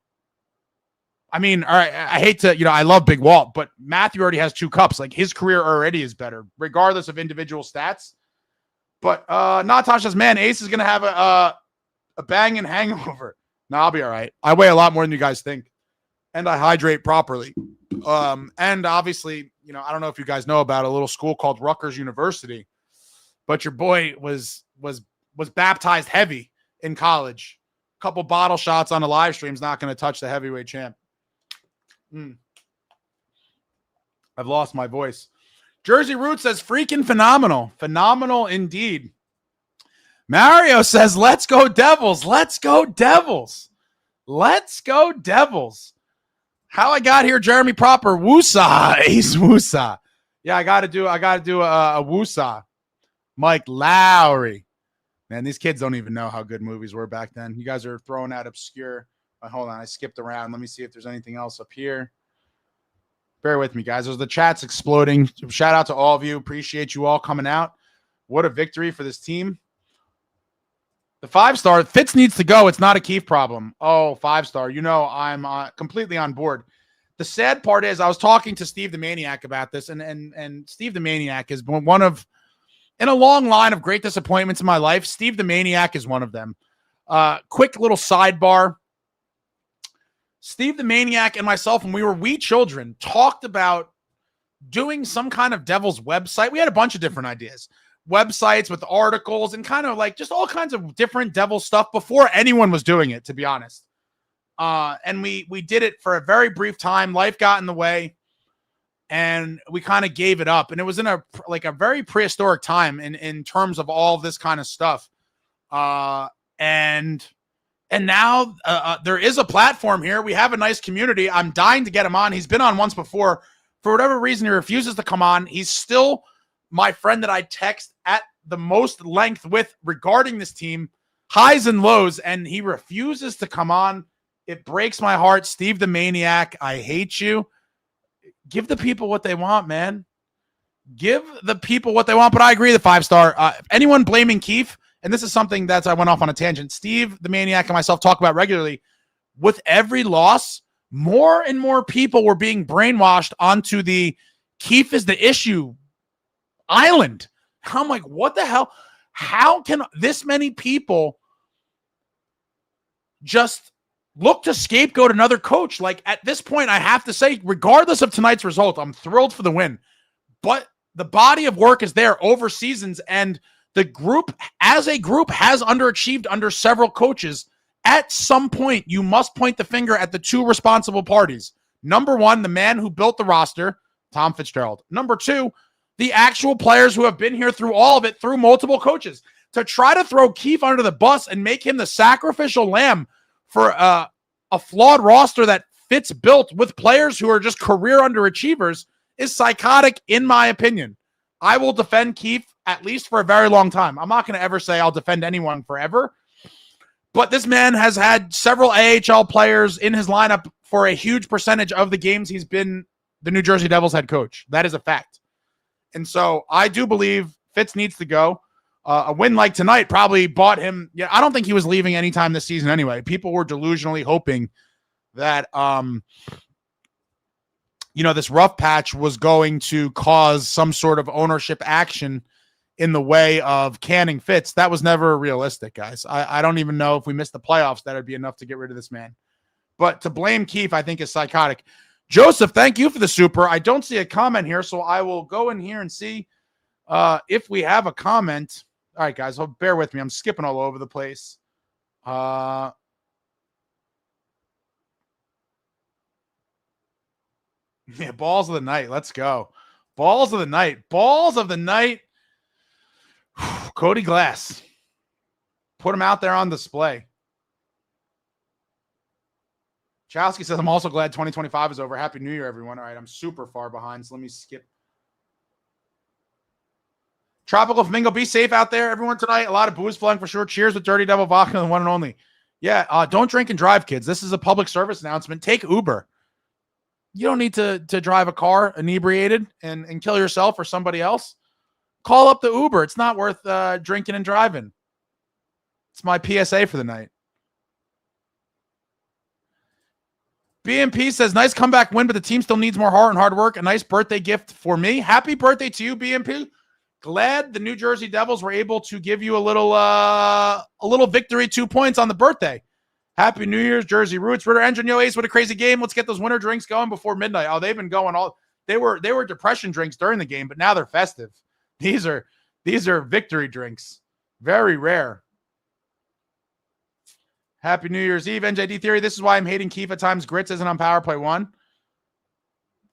I mean, all right, I hate to, I love Big Walt, but Matthew already has 2 cups. Like, his career already is better, regardless of individual stats. But Natash says, man, Ace is going to have a banging hangover. No, I'll be all right. I weigh a lot more than you guys think. And I hydrate properly. And obviously, I don't know if you guys know about a little school called Rutgers University, but your boy was baptized heavy in college. A couple bottle shots on the live stream's not going to touch the heavyweight champ. I've lost my voice. Jersey Root says, freaking phenomenal. Phenomenal indeed. Mario says, let's go Devils. Let's go Devils. Let's go Devils. How I got here, Jeremy Proper. Woosah. Ace Woosah. Yeah, I got to do a Woosah. Mike Lowry. Man, these kids don't even know how good movies were back then. You guys are throwing out obscure. Hold on, I skipped around. Let me see if there's anything else up here. Bear with me, guys. The chat's exploding. Shout out to all of you. Appreciate you all coming out. What a victory for this team. The 5-star, Fitz needs to go. It's not a Keefe problem. Oh, 5-star. I'm completely on board. The sad part is I was talking to Steve the Maniac about this, and Steve the Maniac has been one of, in a long line of great disappointments in my life, Steve the Maniac is one of them. Quick little sidebar. Steve the Maniac and myself, when we were wee children, talked about doing some kind of Devils website. We had a bunch of different ideas. Websites with articles and kind of like just all kinds of different Devil stuff before anyone was doing it, to be honest. And we did it for a very brief time. Life got in the way and we kind of gave it up. And it was in a very prehistoric time in terms of all this kind of stuff. And now there is a platform here. We have a nice community. I'm dying to get him on. He's been on once before. For whatever reason, he refuses to come on. He's still my friend that I text at the most length with regarding this team, highs and lows, and he refuses to come on. It breaks my heart. Steve the Maniac, I hate you. Give the people what they want, man. Give the people what they want, but I agree, the 5-star. Anyone blaming Keefe, and this is something that I went off on a tangent, Steve the Maniac and myself talk about regularly, with every loss, more and more people were being brainwashed onto the Keefe is the issue island. I'm like, what the hell? How can this many people just look to scapegoat another coach? Like, at this point, I have to say, regardless of tonight's result, I'm thrilled for the win. But the body of work is there over seasons, and the group, as a group, has underachieved under several coaches. At some point, you must point the finger at the 2 responsible parties. Number 1, the man who built the roster, Tom Fitzgerald. Number 2, the actual players who have been here through all of it, through multiple coaches. To try to throw Keefe under the bus and make him the sacrificial lamb for a flawed roster that Fitz built with players who are just career underachievers is psychotic, in my opinion. I will defend Keefe at least for a very long time. I'm not going to ever say I'll defend anyone forever, but this man has had several AHL players in his lineup for a huge percentage of the games he's been the New Jersey Devils head coach. That is a fact. And so I do believe Fitz needs to go. A win like tonight probably bought him. Yeah, I don't think he was leaving anytime this season anyway. People were delusionally hoping that, this rough patch was going to cause some sort of ownership action in the way of canning Fitz. That was never realistic, guys. I don't even know if we missed the playoffs, that would be enough to get rid of this man. But to blame Keefe, I think, is psychotic. Joseph, thank you for the super. I don't see a comment here, so I will go in here and see if we have a comment. All right, guys, bear with me. I'm skipping all over the place. Yeah, balls of the night. Let's go. Balls of the night. Balls of the night. Cody Glass. Put him out there on display. Chowski says, I'm also glad 2025 is over. Happy New Year, everyone. All right, I'm super far behind, so let me skip. Tropical Flamingo, be safe out there, everyone, tonight. A lot of booze flowing for sure. Cheers with Dirty Devil Vodka, the one and only. Yeah, don't drink and drive, kids. This is a public service announcement. Take Uber. You don't need to drive a car inebriated and kill yourself or somebody else. Call up the Uber. It's not worth drinking and driving. It's my PSA for the night. BMP says, nice comeback win, but the team still needs more heart and hard work. A nice birthday gift for me. Happy birthday to you, BMP. Glad the New Jersey Devils were able to give you a little victory, 2 points on the birthday. Happy New Year's, Jersey Roots. Ritter Engine, yo, Ace, what a crazy game. Let's get those winter drinks going before midnight. Oh, they've been going all. They were depression drinks during the game, but now they're festive. These are victory drinks. Very rare. Happy New Year's Eve, NJD Theory. This is why I'm hating Keefe at times. Grits isn't on Power Play 1.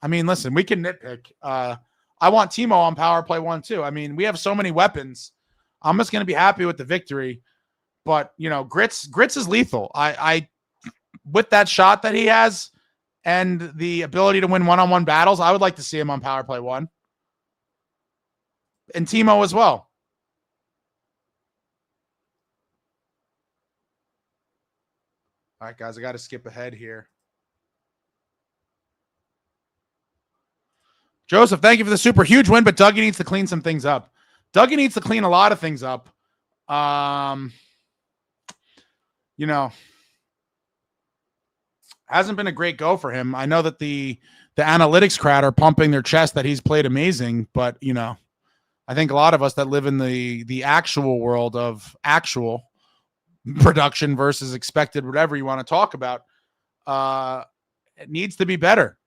I mean, listen, we can nitpick. I want Timo on Power Play 1 too. I mean, we have so many weapons. I'm just going to be happy with the victory. But, you know, Grits is lethal. I with that shot that he has and the ability to win one-on-one battles, I would like to see him on Power Play 1. And Timo as well. All right, guys, I got to skip ahead here. Joseph, thank you for the super huge win, but Dougie needs to clean some things up. Dougie needs to clean a lot of things up. You know, hasn't been a great go for him. I know that the analytics crowd are pumping their chest that he's played amazing, but, you know, I think a lot of us that live in the actual world of actual production versus expected, whatever you want to talk about, it needs to be better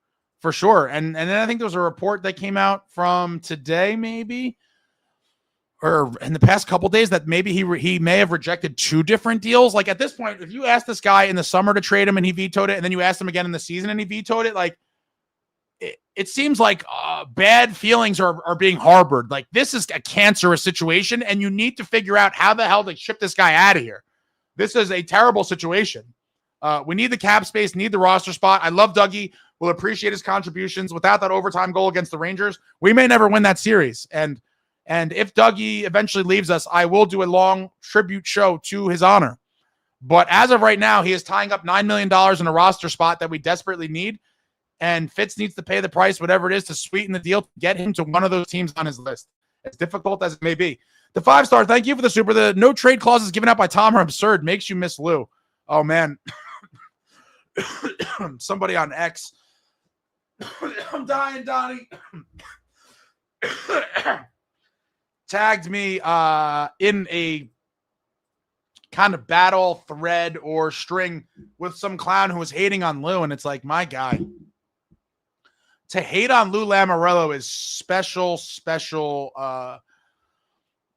for sure. And then I think there was a report that came out from today, maybe, or in the past couple days, that maybe he may have rejected 2 different deals. Like, at this point, if you ask this guy in the summer to trade him and he vetoed it, and then you asked him again in the season and he vetoed it, like, it seems like bad feelings are being harbored. Like, this is a cancerous situation, and you need to figure out how the hell to ship this guy out of here. This is a terrible situation. We need the cap space, need the roster spot. I love Dougie. We'll appreciate his contributions. Without that overtime goal against the Rangers, we may never win that series. And if Dougie eventually leaves us, I will do a long tribute show to his honor. But as of right now, he is tying up $9 million in a roster spot that we desperately need. And Fitz needs to pay the price, whatever it is, to sweeten the deal, to get him to one of those teams on his list, as difficult as it may be. The 5-star, thank you for the super. The no trade clauses given out by Tom are absurd. Makes you miss Lou. Oh, man. Somebody on X. I'm dying, Donnie. Tagged me in a kind of battle thread or string with some clown who was hating on Lou. And it's like, my guy. To hate on Lou Lamoriello is special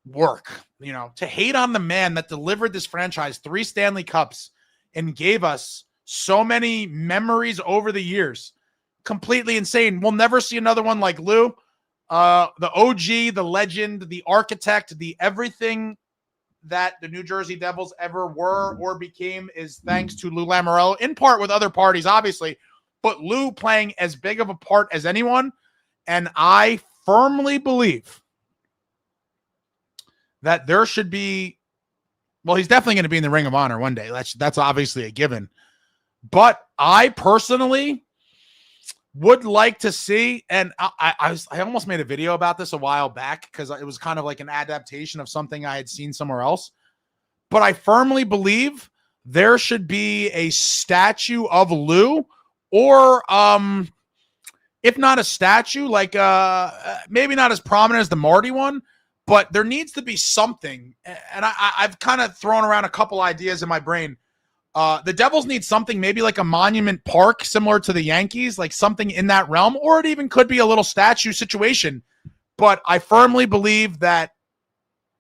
work. You know, to hate on the man that delivered this franchise 3 Stanley Cups and gave us so many memories over the years. Completely insane. We'll never see another one like Lou. The OG, the legend, the architect, the everything that the New Jersey Devils ever were or became is thanks to Lou Lamoriello, in part with other parties, obviously, but Lou playing as big of a part as anyone. And I firmly believe that there should be, well, he's definitely going to be in the Ring of Honor one day. That's obviously a given. But I personally would like to see, and I almost made a video about this a while back because it was kind of like an adaptation of something I had seen somewhere else. But I firmly believe there should be a statue of Lou, or if not a statue, like maybe not as prominent as the Marty one, but there needs to be something. And I've kind of thrown around a couple ideas in my brain. The Devils need something, maybe like a monument park similar to the Yankees, like something in that realm, or it even could be a little statue situation. But I firmly believe that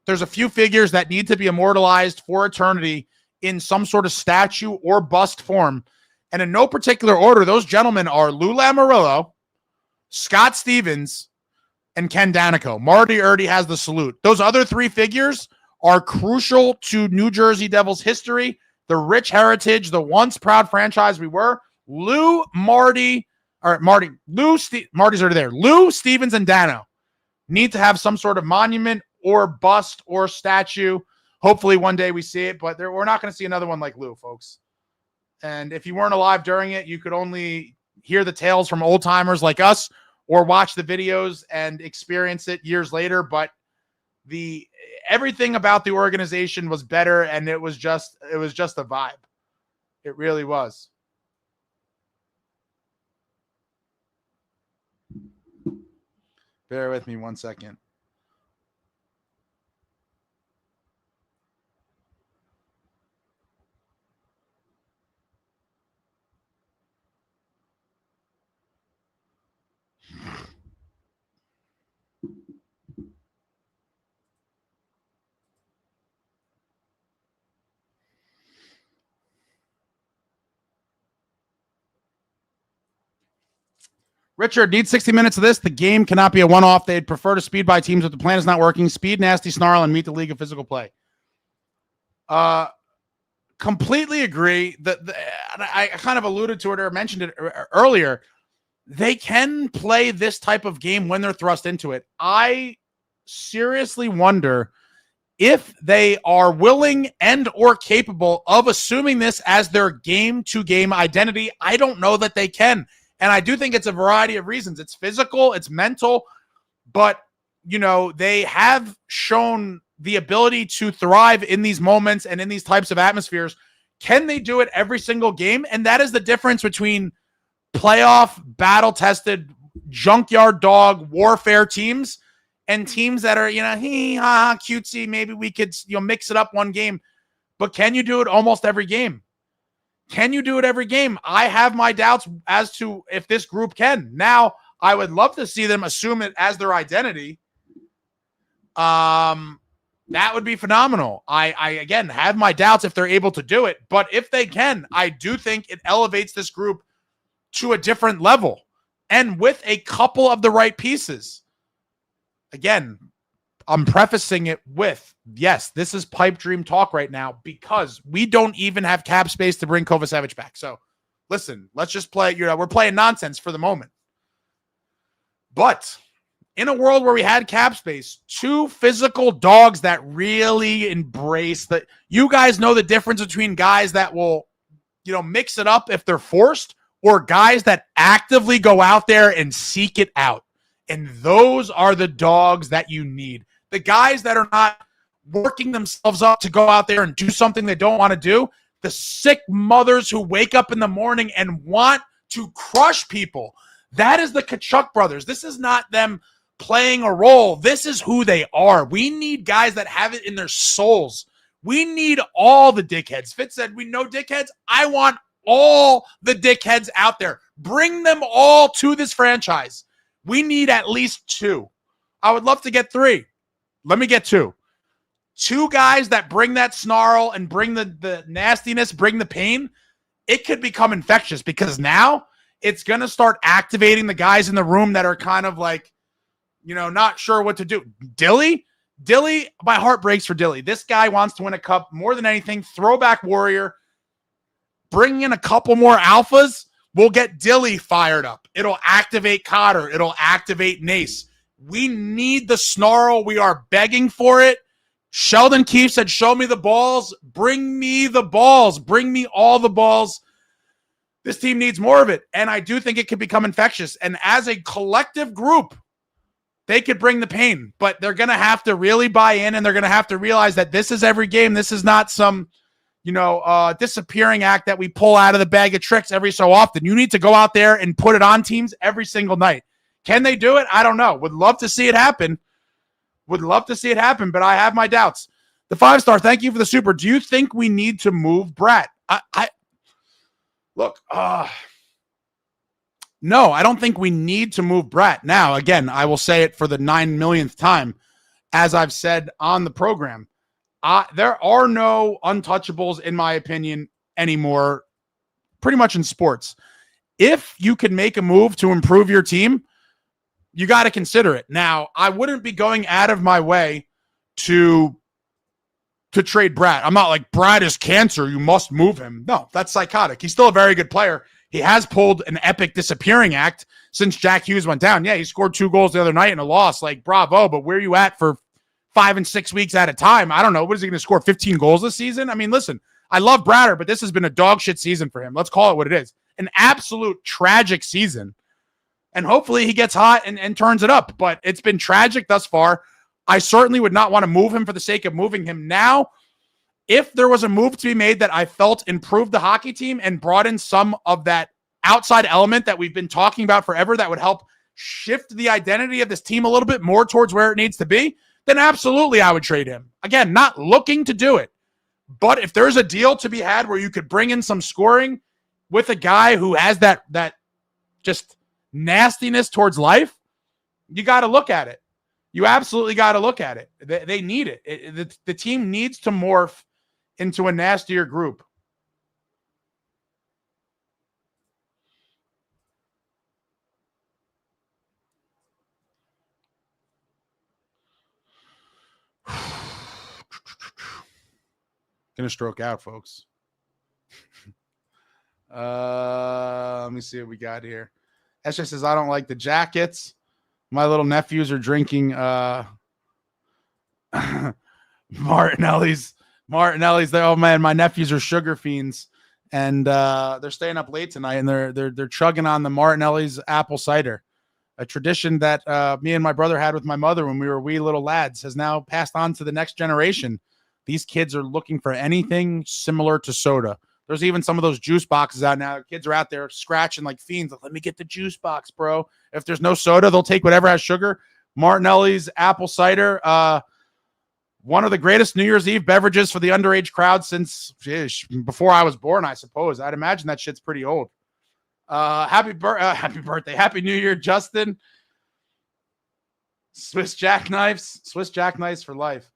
there's a few figures that need to be immortalized for eternity in some sort of statue or bust form. And in no particular order, those gentlemen are Lou Lamoriello, Scott Stevens, and Ken Danico. Marty already has the salute. Those other three figures are crucial to New Jersey Devils history, the rich heritage, the once proud franchise we were. Marty's already there. Lou, Stevens, and Dano need to have some sort of monument or bust or statue. Hopefully one day we see it, but we're not going to see another one like Lou, folks. And if you weren't alive during it, you could only hear the tales from old timers like us or watch the videos and experience it years later. But everything about the organization was better, and it was just a vibe. It really was. Bear with me 1 second. Richard, needs 60 minutes of this. The game cannot be a one-off. They'd prefer to speed by teams if the plan is not working. Speed, nasty, snarl, and meet the league of physical play. Completely agree. I kind of alluded to it or mentioned it earlier. They can play this type of game when they're thrust into it. I seriously wonder if they are willing and or capable of assuming this as their game-to-game identity. I don't know that they can. And I do think it's a variety of reasons. It's physical, it's mental, but, they have shown the ability to thrive in these moments and in these types of atmospheres. Can they do it every single game? And that is the difference between playoff, battle-tested, junkyard dog, warfare teams and teams that are, cutesy. Maybe we could, mix it up one game. But can you do it almost every game? Can you do it every game? I have my doubts as to if this group can. Now, I would love to see them assume it as their identity. That would be phenomenal. I again, have my doubts if they're able to do it. But if they can, I do think it elevates this group to a different level. And with a couple of the right pieces. Again, I'm prefacing it with, yes, this is pipe dream talk right now because we don't even have cap space to bring Kovacevic back. So listen, let's just play, we're playing nonsense for the moment. But in a world where we had cap space, two physical dogs that really embrace that. You guys know the difference between guys that will, mix it up if they're forced or guys that actively go out there and seek it out. And those are the dogs that you need. The guys that are not working themselves up to go out there and do something they don't want to do. The sick mothers who wake up in the morning and want to crush people. That is the Tkachuk brothers. This is not them playing a role. This is who they are. We need guys that have it in their souls. We need all the dickheads. Fitz said, we know dickheads. I want all the dickheads out there. Bring them all to this franchise. We need at least two. I would love to get three. Let me get two. Two guys that bring that snarl and bring the nastiness, bring the pain. It could become infectious because now it's going to start activating the guys in the room that are kind of like, not sure what to do. Dilly, my heart breaks for Dilly. This guy wants to win a cup more than anything. Throwback warrior. Bring in a couple more alphas. We'll get Dilly fired up. It'll activate Cotter. It'll activate Nace. We need the snarl. We are begging for it. Sheldon Keefe said, show me the balls. Bring me the balls. Bring me all the balls. This team needs more of it. And I do think it could become infectious. And as a collective group, they could bring the pain. But they're going to have to really buy in, and they're going to have to realize that this is every game. This is not some disappearing act that we pull out of the bag of tricks every so often. You need to go out there and put it on teams every single night. Can they do it? I don't know. Would love to see it happen. Would love to see it happen, but I have my doubts. The 5-star, thank you for the super. Do you think we need to move Brett? Look, no, I don't think we need to move Brett. Now, again, I will say it for the 9 millionth time, as I've said on the program. There are no untouchables, in my opinion, anymore, pretty much in sports. If you can make a move to improve your team, you got to consider it. Now, I wouldn't be going out of my way to trade Brad. I'm not like, Brad is cancer, you must move him. No, that's psychotic. He's still a very good player. He has pulled an epic disappearing act since Jackhughes went down. Yeah, he scored 2 goals the other night in a loss. Like, bravo, but where are you at for 5 and 6 weeks at a time? I don't know. What is he going to score, 15 goals this season? I mean, listen, I love Bradder, but this has been a dog shit season for him. Let's call it what it is. An absolute tragic season. And hopefully he gets hot and turns it up. But it's been tragic thus far. I certainly would not want to move him for the sake of moving him now. If there was a move to be made that I felt improved the hockey team and brought in some of that outside element that we've been talking about forever that would help shift the identity of this team a little bit more towards where it needs to be, then absolutely I would trade him. Again, not looking to do it. But if there's a deal to be had where you could bring in some scoring with a guy who has that just nastiness towards life, you got to look at it. You absolutely got to look at it. They need it. The team needs to morph into a nastier group. Gonna stroke out, folks. Let me see what we got here. Esha says, I don't like the jackets. My little nephews are drinking Martinelli's. Oh man, my nephews are sugar fiends, and they're staying up late tonight, and they're chugging on the Martinelli's apple cider, a tradition that me and my brother had with my mother when we were wee little lads, has now passed on to the next generation. These kids are looking for anything similar to soda. There's even some of those juice boxes out now. Kids are out there scratching like fiends. Like, let me get the juice box, bro. If there's no soda, they'll take whatever has sugar. Martinelli's apple cider, one of the greatest New Year's Eve beverages for the underage crowd since before I was born, I suppose. I'd imagine that shit's pretty old. Happy birthday. Happy New Year, Justin. Swiss jackknives for life.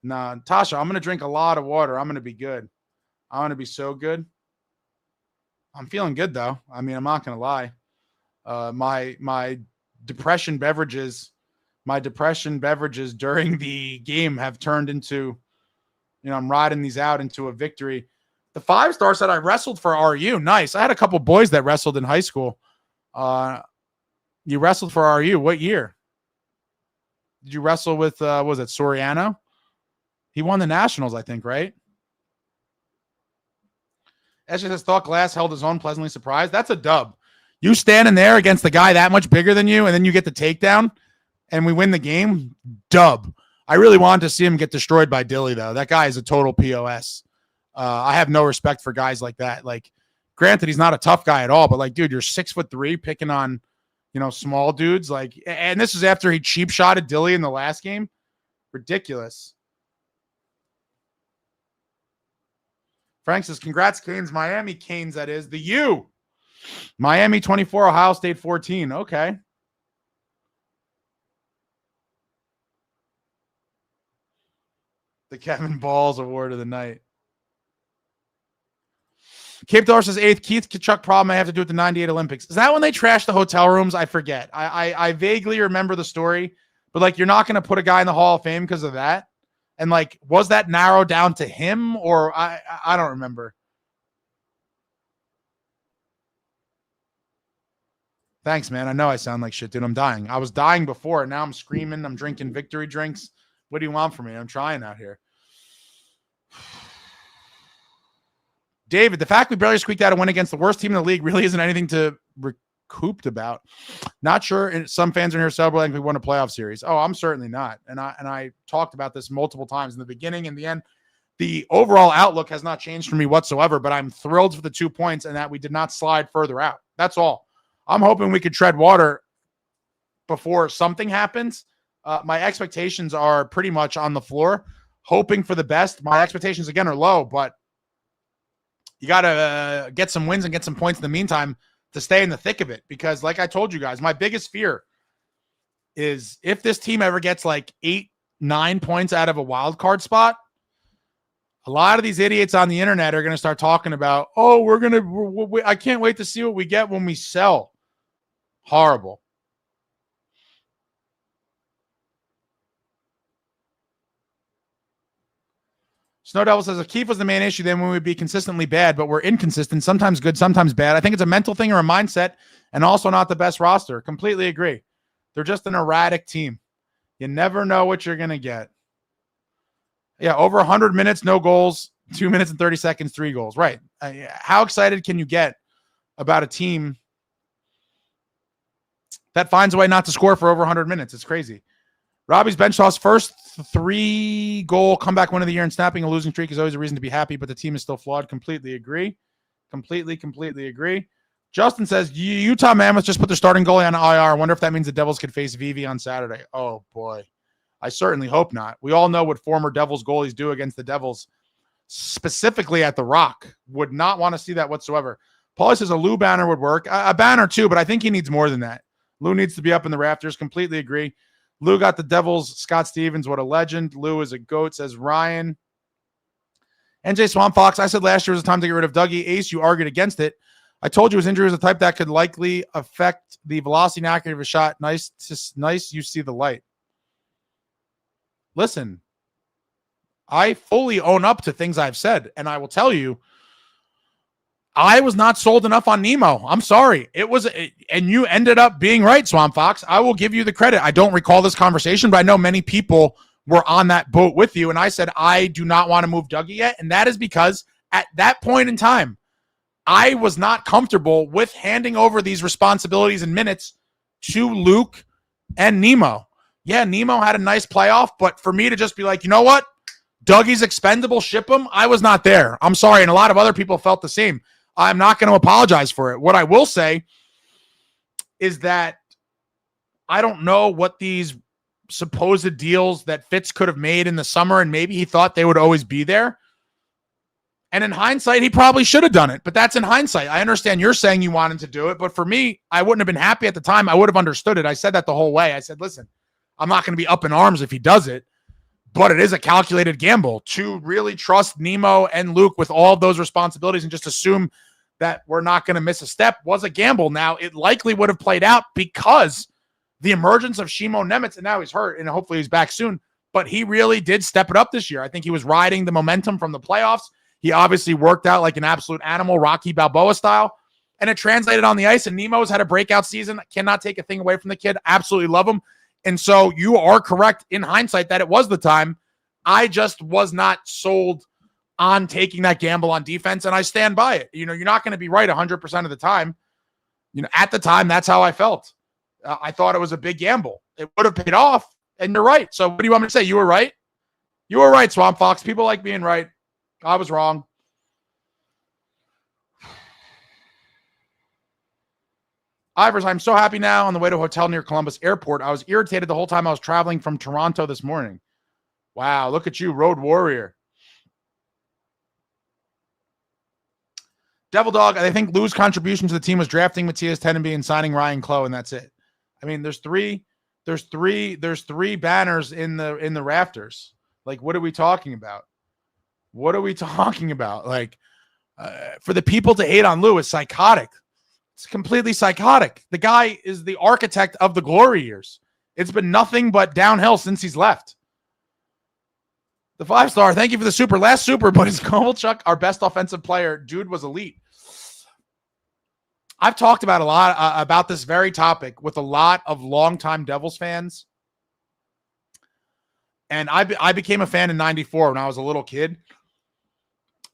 Nah, Tasha, I'm going to drink a lot of water. I'm going to be good. I'm going to be so good. I'm feeling good, though. I mean, I'm not going to lie. My depression beverages during the game have turned into, I'm riding these out into a victory. The 5-star said I wrestled for RU. Nice. I had a couple boys that wrestled in high school. You wrestled for RU. What year? Did you wrestle with, was it Soriano? He won the Nationals, I think, right? Esha says, thought Glass held his own, pleasantly surprised. That's a dub. You standing there against the guy that much bigger than you, and then you get the takedown, and we win the game. Dub. I really wanted to see him get destroyed by Dilly, though. That guy is a total POS. I have no respect for guys like that. Like, granted, he's not a tough guy at all, but like, dude, you're 6'3", picking on, small dudes. Like, and this is after he cheap shotted Dilly in the last game. Ridiculous. Frank says, congrats, Canes. Miami Canes, that is. The U. Miami 24, Ohio State 14. Okay. The Kevin Balls Award of the night. Cape Dollar says, 8th, Keith Kachuk problem I have to do with the 98 Olympics. Is that when they trashed the hotel rooms? I forget. I vaguely remember the story, but like, you're not going to put a guy in the Hall of Fame because of that? And like, was that narrowed down to him, or I don't remember. Thanks, man. I know I sound like shit, dude. I'm dying. I was dying before, and now I'm screaming. I'm drinking victory drinks. What do you want from me? I'm trying out here. David, the fact we barely squeaked out a win against the worst team in the league really isn't anything to recouped about. Not sure some fans are here celebrating we won a playoff series. Oh, I'm certainly not. And I talked about this multiple times in the beginning and the end. The overall outlook has not changed for me whatsoever, but I'm thrilled for the 2 points and that we did not slide further out. That's all. I'm hoping we could tread water before something happens. My expectations are pretty much on the floor, hoping for the best. My expectations, again, are low, but you got to get some wins and get some points in the meantime to stay in the thick of it. Because like I told you guys, my biggest fear is if this team ever gets like 8-9 points out of a wild card spot, a lot of these idiots on the internet are going to start talking about, oh, I can't wait to see what we get when we sell. Horrible. Snow Devil says, if Keefe was the main issue, then we would be consistently bad, but we're inconsistent, sometimes good, sometimes bad. I think it's a mental thing or a mindset, and also not the best roster. Completely agree. They're just an erratic team. You never know what you're going to get. Yeah, over 100 minutes, no goals, 2 minutes and 30 seconds, 3 goals. Right. How excited can you get about a team that finds a way not to score for over 100 minutes? It's crazy. Robbie's bench toss, first 3-goal comeback win of the year, and snapping a losing streak is always a reason to be happy, but the team is still flawed. Completely agree. Completely agree. Justin says, Utah Mammoth just put their starting goalie on IR. I wonder if that means the Devils could face Vivi on Saturday. Oh, boy. I certainly hope not. We all know what former Devils goalies do against the Devils, specifically at the Rock. Would not want to see that whatsoever. Paulie says a Lou banner would work. A banner, too, but I think he needs more than that. Lou needs to be up in the rafters. Completely agree. Lou got the Devils. Scott Stevens, what a legend. Lou is a GOAT, says Ryan. NJ Swamp Fox, I said last year was the time to get rid of Dougie. Ace, you argued against it. I told you his injury was the type that could likely affect the velocity and accuracy of a shot. Nice you see the light. Listen, I fully own up to things I've said, and I will tell you, I was not sold enough on Nemo. I'm sorry. And you ended up being right, Swamp Fox. I will give you the credit. I don't recall this conversation, but I know many people were on that boat with you. And I said, I do not want to move Dougie yet. And that is because at that point in time, I was not comfortable with handing over these responsibilities and minutes to Luke and Nemo. Yeah, Nemo had a nice playoff, but for me to just be like, you know what? Dougie's expendable, ship him. I was not there. I'm sorry. And a lot of other people felt the same. I'm not going to apologize for it. What I will say is that I don't know what these supposed deals that Fitz could have made in the summer, and maybe he thought they would always be there. And in hindsight, he probably should have done it, but that's in hindsight. I understand you're saying you wanted to do it, but for me, I wouldn't have been happy at the time. I would have understood it. I said that the whole way. I said, listen, I'm not going to be up in arms if he does it, but it is a calculated gamble to really trust Nemo and Luke with all of those responsibilities and just assume that we're not going to miss a step was a gamble. Now, it likely would have played out because the emergence of Shimo Nemitz, and now he's hurt, and hopefully he's back soon, but he really did step it up this year. I think he was riding the momentum from the playoffs. He obviously worked out like an absolute animal, Rocky Balboa style, and it translated on the ice, and Nemo's had a breakout season. I cannot take a thing away from the kid. Absolutely love him. And so you are correct in hindsight that it was the time. I just was not sold on taking that gamble on defense, and I stand by it. You know, you're not going to be right 100% of the time. You know, at the time, that's how I felt. I thought it was a big gamble. It would have paid off, and you're right. So what do you want me to say? You were right? You were right, Swamp Fox. People like being right. I was wrong. Ivers, I'm so happy now on the way to a hotel near Columbus Airport. I was irritated the whole time I was traveling from Toronto this morning. Wow, look at you, road warrior. Devil Dog, I think Lou's contribution to the team was drafting Matthias Tenenby and signing Ryan Clough, and that's it. I mean, there's three banners in the rafters. Like, what are we talking about? What are we talking about? Like, for the people to hate on Lou is psychotic. It's completely psychotic. The guy is the architect of the glory years. It's been nothing but downhill since he's left. The 5-star, thank you for the super. Last super, but is Kovalchuk our best offensive player? Dude was elite. I've talked about a lot about this very topic with a lot of longtime Devils fans. And I became a fan in 94 when I was a little kid.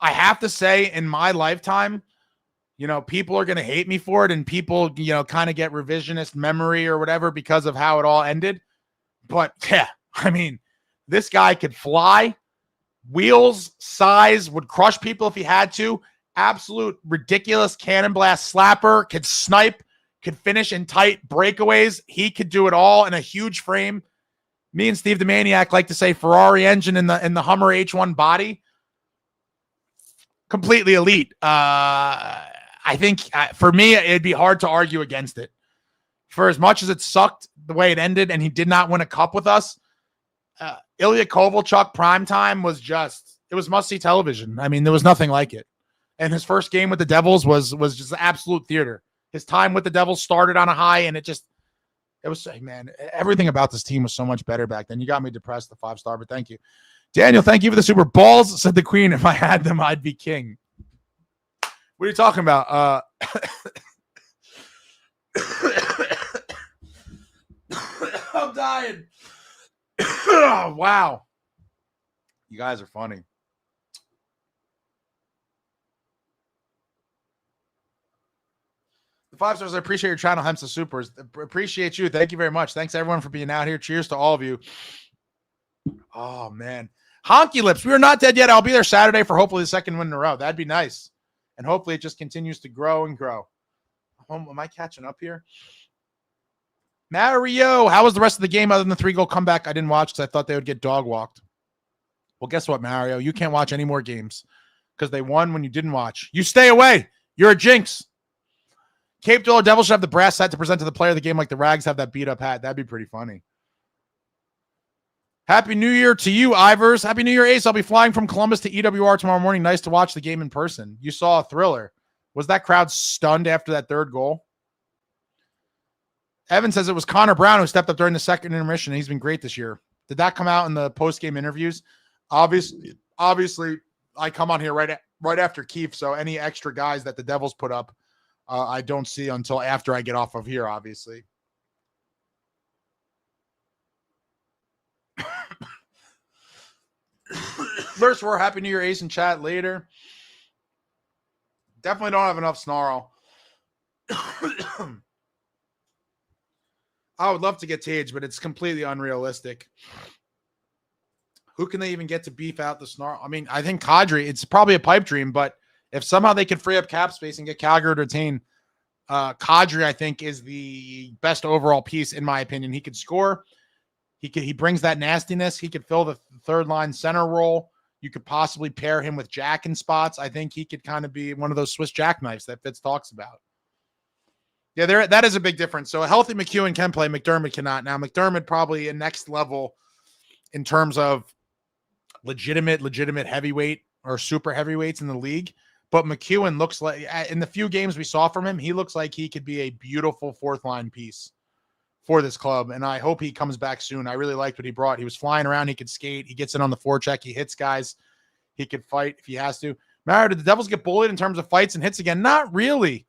I have to say, in my lifetime, you know, people are going to hate me for it, and people, you know, kind of get revisionist memory or whatever because of how it all ended. But yeah, I mean, this guy could fly, wheels, size, would crush people if he had to. Absolute ridiculous cannon blast slapper, could snipe, could finish in tight breakaways. He could do it all in a huge frame. Me and Steve the Maniac like to say Ferrari engine in the Hummer H1 body. Completely elite. I think for me, it'd be hard to argue against it. For as much as it sucked the way it ended and he did not win a cup with us, Ilya Kovalchuk primetime was it was must-see television. I mean, there was nothing like it. And his first game with the Devils was just absolute theater. His time with the Devils started on a high, and it was, man, everything about this team was so much better back then. You got me depressed, the 5-star, but thank you. Daniel, thank you for the super balls, said the Queen. If I had them, I'd be king. What are you talking about? I'm dying. Wow. You guys are funny. The 5 stars, I appreciate your channel, Hemps the Supers. Appreciate you. Thank you very much. Thanks, everyone, for being out here. Cheers to all of you. Oh, man. Honky Lips, we are not dead yet. I'll be there Saturday for hopefully the second win in a row. That'd be nice. And hopefully it just continues to grow and grow. Am I catching up here? Mario, how was the rest of the game other than the 3-goal comeback? I didn't watch because I thought they would get dog walked. Well, guess what, Mario? You can't watch any more games because they won when you didn't watch. You stay away. You're a jinx. Cape Dweller Devils should have the brass hat to present to the player of the game like the Rags have that beat-up hat. That'd be pretty funny. Happy New Year to you, Ivers. Happy New Year, Ace. I'll be flying from Columbus to EWR tomorrow morning. Nice to watch the game in person. You saw a thriller. Was that crowd stunned after that third goal? Evan says it was Connor Brown who stepped up during the second intermission. He's been great this year. Did that come out in the post-game interviews? Obviously, I come on here right after Keefe, so any extra guys that the Devils put up, I don't see until after I get off of here, obviously. First, we're Happy New Year, Ace, and chat later. Definitely don't have enough snarl. I would love to get Tage, but it's completely unrealistic. Who can they even get to beef out the snarl? I mean, I think Kadri, it's probably a pipe dream, but if somehow they could free up cap space and get Calgary to retain, Kadri, I think, is the best overall piece, in my opinion. He could score. He brings that nastiness. He could fill the third line center role. You could possibly pair him with Jack in spots. I think he could kind of be one of those Swiss jackknives that Fitz talks about. Yeah, that is a big difference. So a healthy McEwen can play. McDermott cannot. Now, McDermott probably a next level in terms of legitimate heavyweight or super heavyweights in the league. But McEwen looks like, in the few games we saw from him, he looks like he could be a beautiful fourth line piece for this club. And I hope he comes back soon. I really liked what he brought. He was flying around. He could skate. He gets in on the forecheck. He hits guys. He could fight if he has to. Mario, did the Devils get bullied in terms of fights and hits again? Not really.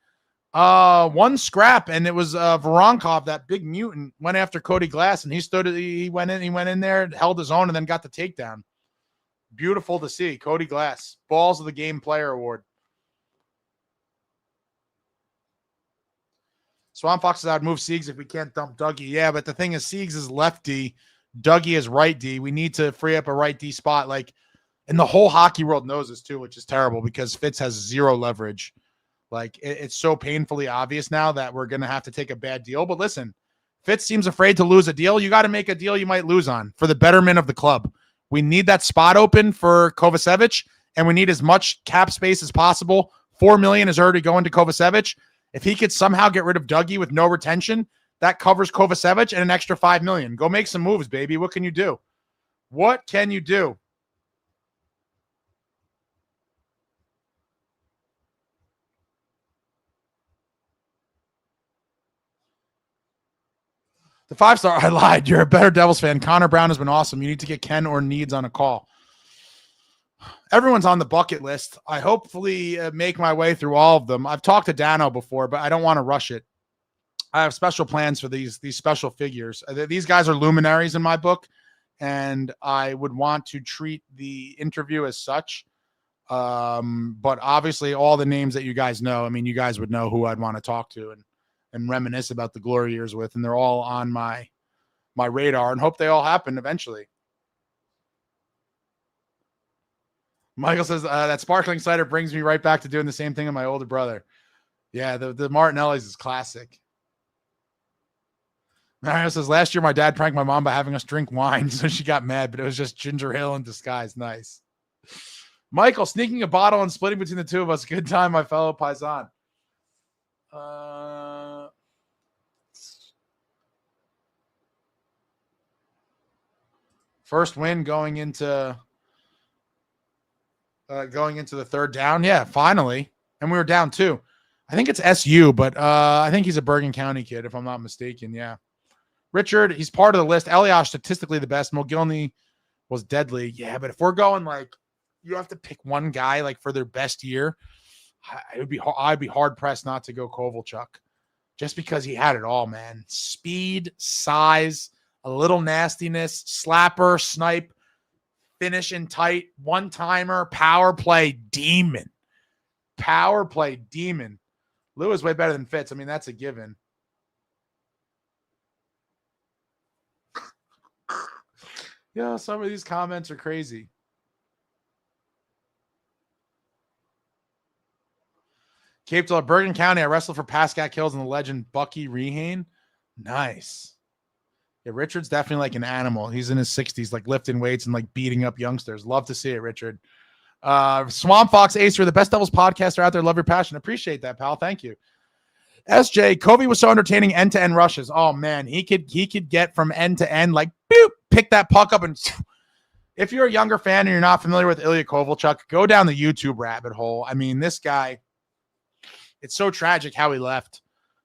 One scrap, and it was Voronkov, that big mutant, went after Cody Glass, and he went in there, held his own, and then got the takedown. Beautiful to see. Cody Glass, Balls of the Game Player Award. Swamp Fox says I'd move Siegs if we can't dump Dougie. Yeah, but the thing is, Siegs is left D, Dougie is right D. We need to free up a right D spot. Like, and the whole hockey world knows this too, which is terrible because Fitz has zero leverage. Like, it's so painfully obvious now that we're going to have to take a bad deal. But listen, Fitz seems afraid to lose a deal. You got to make a deal you might lose on for the betterment of the club. We need that spot open for Kovacevic, and we need as much cap space as possible. $4 million is already going to Kovacevic. If he could somehow get rid of Dougie with no retention, that covers Kovacevic and an extra $5 million. Go make some moves, baby. What can you do? What can you do? The 5-star, I lied. You're a better Devils fan. Connor Brown has been awesome. You need to get Ken or Needs on a call. Everyone's on the bucket list. I hopefully make my way through all of them. I've talked to Dano before, but I don't want to rush it. I have special plans for these special figures. These guys are luminaries in my book, and I would want to treat the interview as such. But obviously, all the names that you guys know, I mean, you guys would know who I'd want to talk to and reminisce about the glory years with, and they're all on my radar, and hope they all happen eventually. Michael says that sparkling cider brings me right back to doing the same thing with my older brother. Yeah, the Martinelli's is classic. Mario says, last year my dad pranked my mom by having us drink wine, so she got mad, but it was just ginger ale in disguise. Nice. Michael, sneaking a bottle and splitting between the two of us. Good time, my fellow paisan. First win going into the third down. Yeah, finally. And we were down 2. I think it's SU, but I think he's a Bergen County kid, if I'm not mistaken. Yeah. Richard, he's part of the list. Elias, statistically the best. Mogilny was deadly. Yeah, but if we're going like, you have to pick one guy like for their best year, I'd be hard pressed not to go Kovalchuk, just because he had it all, man. Speed, size, a little nastiness, slapper, snipe, finish in tight, one-timer, power play demon. Power play demon. Lou is way better than Fitz. I mean, that's a given. Yeah, some of these comments are crazy. Cape Town, Bergen County. I wrestled for Pascat Kills and the legend Bucky Rehane. Nice. Yeah, Richard's definitely like an animal. He's in his 60s, like lifting weights and like beating up youngsters. Love to see it, Richard. Swamp Fox Ace, you're the best Devils podcaster out there. Love your passion. Appreciate that, pal. Thank you. SJ, Kobe was so entertaining end-to-end rushes. Oh man, he could get from end to end, like boop, pick that puck up, and if you're a younger fan and you're not familiar with Ilya Kovalchuk, go down the YouTube rabbit hole. I mean, this guy, it's so tragic how he left.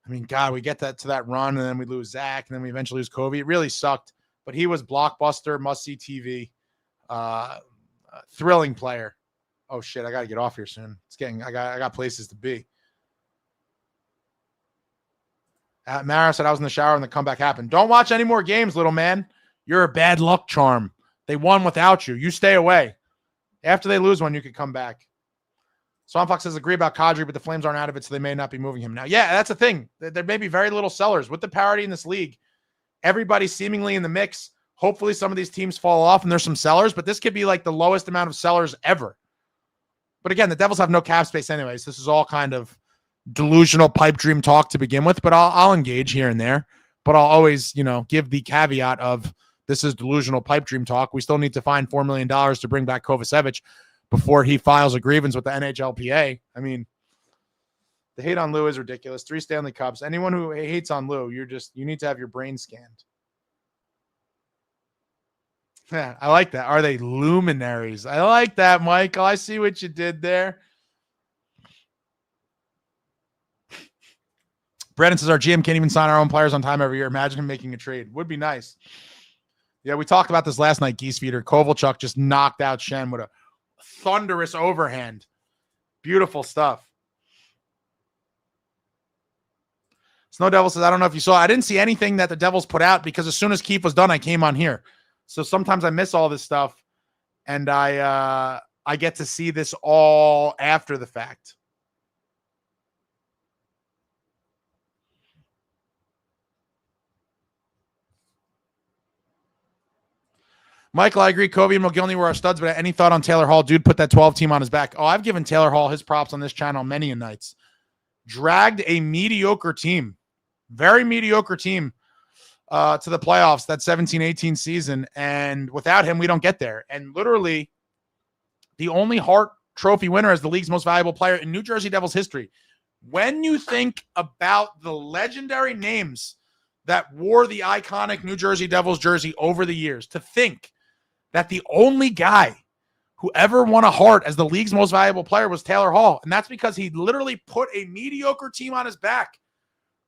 I mean, God, we get to that run and then we lose Zach and then we eventually lose Kobe. It really sucked, but he was blockbuster, must-see TV, thrilling player. Oh shit, I got to get off here soon. I got places to be. Mara said I was in the shower and the comeback happened. Don't watch any more games, little man. You're a bad luck charm. They won without you. You stay away. After they lose one, you could come back. Swamp Fox says agree about Kadri, but the Flames aren't out of it, so they may not be moving him now. Yeah, that's the thing. There may be very little sellers. With the parity in this league, everybody's seemingly in the mix. Hopefully some of these teams fall off and there's some sellers, but this could be like the lowest amount of sellers ever. But again, the Devils have no cap space anyways. This is all kind of delusional pipe dream talk to begin with, but I'll engage here and there. But I'll always, give the caveat of this is delusional pipe dream talk. We still need to find $4 million to bring back Kovacevic before he files a grievance with the NHLPA. I mean, the hate on Lou is ridiculous. 3 Stanley Cups. Anyone who hates on Lou, you need to have your brain scanned. Yeah, I like that. Are they luminaries? I like that, Michael. I see what you did there. Brenden says our GM can't even sign our own players on time every year. Imagine him making a trade. Would be nice. Yeah, we talked about this last night, Geese Feeder. Kovalchuk just knocked out Shen with a thunderous overhand. Beautiful stuff. Snow Devil says, I don't know if you saw. I didn't see anything that the Devils put out because as soon as Keefe was done, I came on here. So sometimes I miss all this stuff, and I get to see this all after the fact. Michael, I agree. Kobe and Mogilny were our studs, but any thought on Taylor Hall? Dude, put that 12 team on his back. Oh, I've given Taylor Hall his props on this channel many a nights. Dragged a mediocre team, very mediocre team, to the playoffs that 17-18 season, and without him, we don't get there. And literally, the only Hart Trophy winner as the league's most valuable player in New Jersey Devils history. When you think about the legendary names that wore the iconic New Jersey Devils jersey over the years, to think that the only guy who ever won a Hart as the league's most valuable player was Taylor Hall. And that's because he literally put a mediocre team on his back,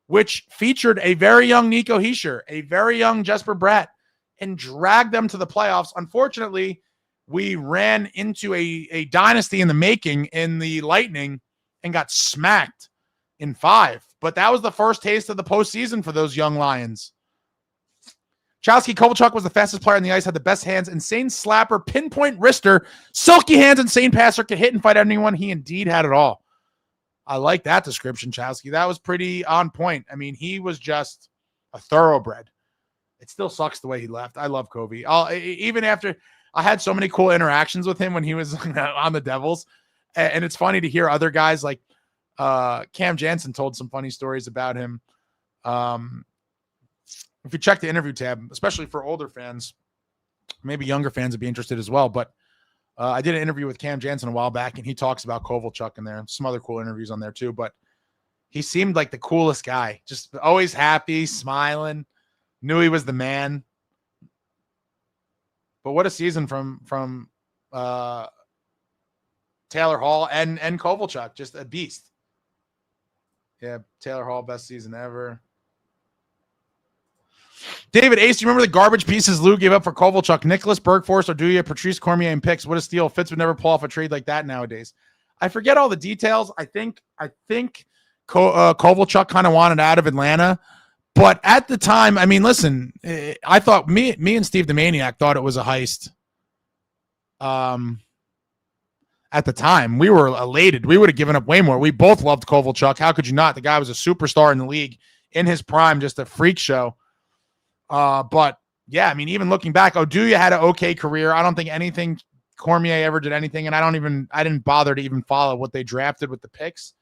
which featured a very young Nicohischier, a very young Jesper Bratt, and dragged them to the playoffs. Unfortunately, we ran into a dynasty in the making in the Lightning and got smacked in 5. But that was the first taste of the postseason for those young Lions. Chowski Kovalchuk was the fastest player on the ice, had the best hands, insane slapper, pinpoint wrister, silky hands, insane passer, could hit and fight anyone. He indeed had it all. I like that description, Chowski. That was pretty on point. I mean, he was just a thoroughbred. It still sucks the way he left. I love Kobe. Even after I had so many cool interactions with him when he was on the Devils. And it's funny to hear other guys like Cam Jansen told some funny stories about him. if you check the interview tab, especially for older fans, maybe younger fans would be interested as well. But I did an interview with Cam Jansen a while back, and he talks about Kovalchuk in there. Some other cool interviews on there too. But he seemed like the coolest guy, just always happy, smiling, knew he was the man. But what a season from Taylor Hall and Kovalchuk, just a beast. Yeah, Taylor Hall, best season ever. David Ace, do you remember the garbage pieces Lou gave up for Kovalchuk? Nicholas Bergforce, Oduya, Patrice Cormier, and picks. What a steal. Fitz would never pull off a trade like that nowadays. I forget all the details. I think Kovalchuk kind of wanted out of Atlanta. But at the time, I mean, listen, I thought me and Steve the Maniac thought it was a heist. At the time, we were elated. We would have given up way more. We both loved Kovalchuk. How could you not? The guy was a superstar in the league in his prime, just a freak show. But yeah, I mean, even looking back, Oduya had an okay career. I don't think anything Cormier ever did anything, and I didn't bother to even follow what they drafted with the picks.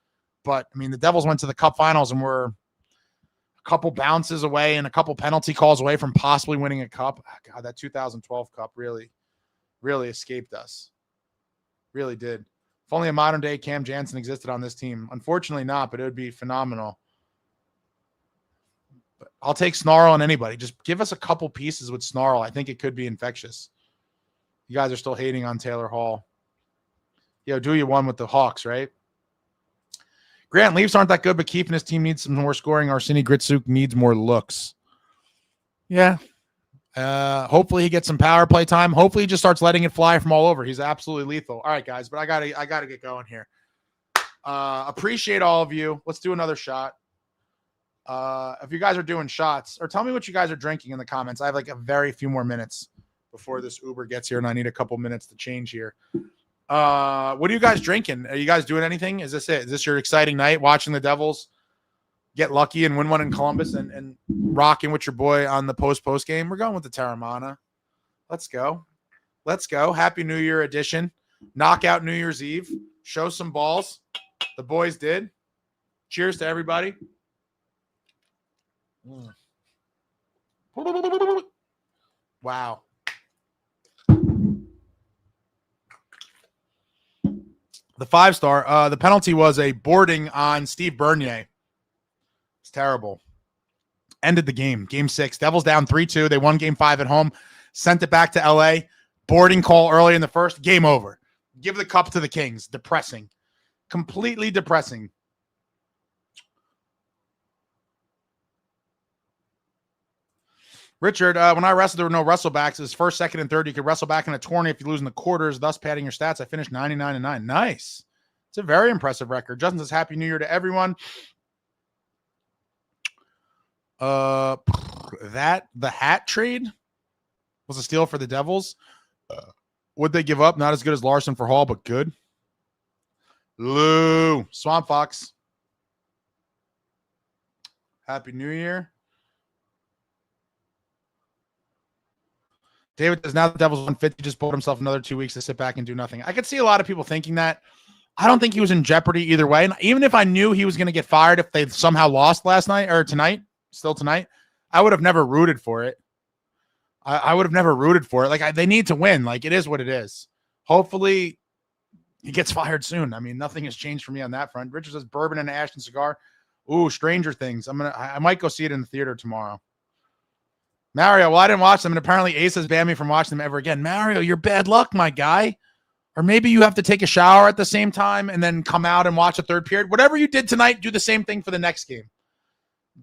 But I mean, the Devils went to the Cup Finals and were a couple bounces away and a couple penalty calls away from possibly winning a cup. God, that 2012 Cup really escaped us. Really did. If only a modern day Cam Jansen existed on this team. Unfortunately not, but it would be phenomenal. But I'll take Snarl on anybody. Just give us a couple pieces with Snarl. I think it could be infectious. You guys are still hating on Taylor Hall. Yo, do you won with the Hawks, right? Grant, Leafs aren't that good, but Keefe and his team needs some more scoring. Arseny Gritsuk needs more looks. Yeah. Hopefully he gets some power play time. Hopefully he just starts letting it fly from all over. He's absolutely lethal. All right, guys, but I gotta get going here. Appreciate all of you. Let's do another shot. If you guys are doing shots, or tell me what you guys are drinking in the comments. I have like a very few more minutes before this Uber gets here, and I need a couple minutes to change here. What are you guys drinking? Are you guys doing anything? Is this it? Is this your exciting night watching the Devils get lucky and win one in Columbus and rocking with your boy on the post game? We're going with the Terramana. Let's go. Let's go. Happy New Year edition. Knockout New Year's Eve. Show some balls. The boys did. Cheers to everybody. Wow. The 5-star. The penalty was a boarding on Steve Bernier. It's terrible. Ended the game. Game 6. Devils down 3-2. They won game 5 at home. Sent it back to LA. Boarding call early in the first. Game over. Give the cup to the Kings. Depressing. Completely depressing. Richard, when I wrestled, there were no wrestlebacks. It was first, second, and third. You could wrestle back in a tourney if you lose in the quarters, thus padding your stats. I finished 99-9. Nice. It's a very impressive record. Justin says, Happy New Year to everyone. The hat trade was a steal for the Devils. Would they give up? Not as good as Larson for Hall, but good. Lou. Swamp Fox. Happy New Year. David says, now the Devils 150, just bought himself another 2 weeks to sit back and do nothing. I could see a lot of people thinking that. I don't think he was in jeopardy either way. And even if I knew he was going to get fired if they somehow lost last night or tonight, I would have never rooted for it. I would have never rooted for it. Like, they need to win. Like, it is what it is. Hopefully he gets fired soon. I mean, nothing has changed for me on that front. Richard says, bourbon and Ashton cigar. Ooh, Stranger Things. I might go see it in the theater tomorrow. Mario, well, I didn't watch them, and apparently Ace has banned me from watching them ever again. Mario, you're bad luck, my guy. Or maybe you have to take a shower at the same time and then come out and watch a third period. Whatever you did tonight, do the same thing for the next game.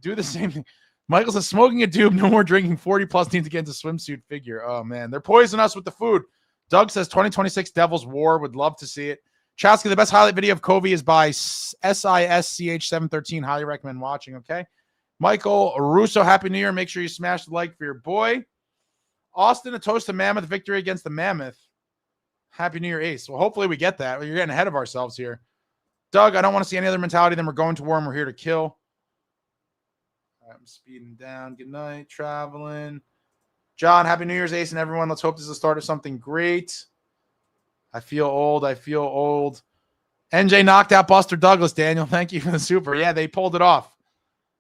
Do the same thing. Michael says, smoking a doob, no more drinking. 40+ needs to get into swimsuit figure. Oh, man. They're poisoning us with the food. Doug says, 2026 Devils War. Would love to see it. Chowski, the best highlight video of Covey is by SISCH713. Highly recommend watching, okay? Michael Russo, Happy New Year. Make sure you smash the like for your boy. Austin, a toast to Mammoth victory against the Mammoth. Happy New Year, Ace. Well, hopefully we get that. You're getting ahead of ourselves here. Doug, I don't want to see any other mentality than we're going to war and we're here to kill. I'm speeding down. Good night, traveling. John, Happy New Year's, Ace, and everyone. Let's hope this is the start of something great. I feel old. NJ knocked out Buster Douglas, Daniel. Thank you for the super. Yeah, they pulled it off.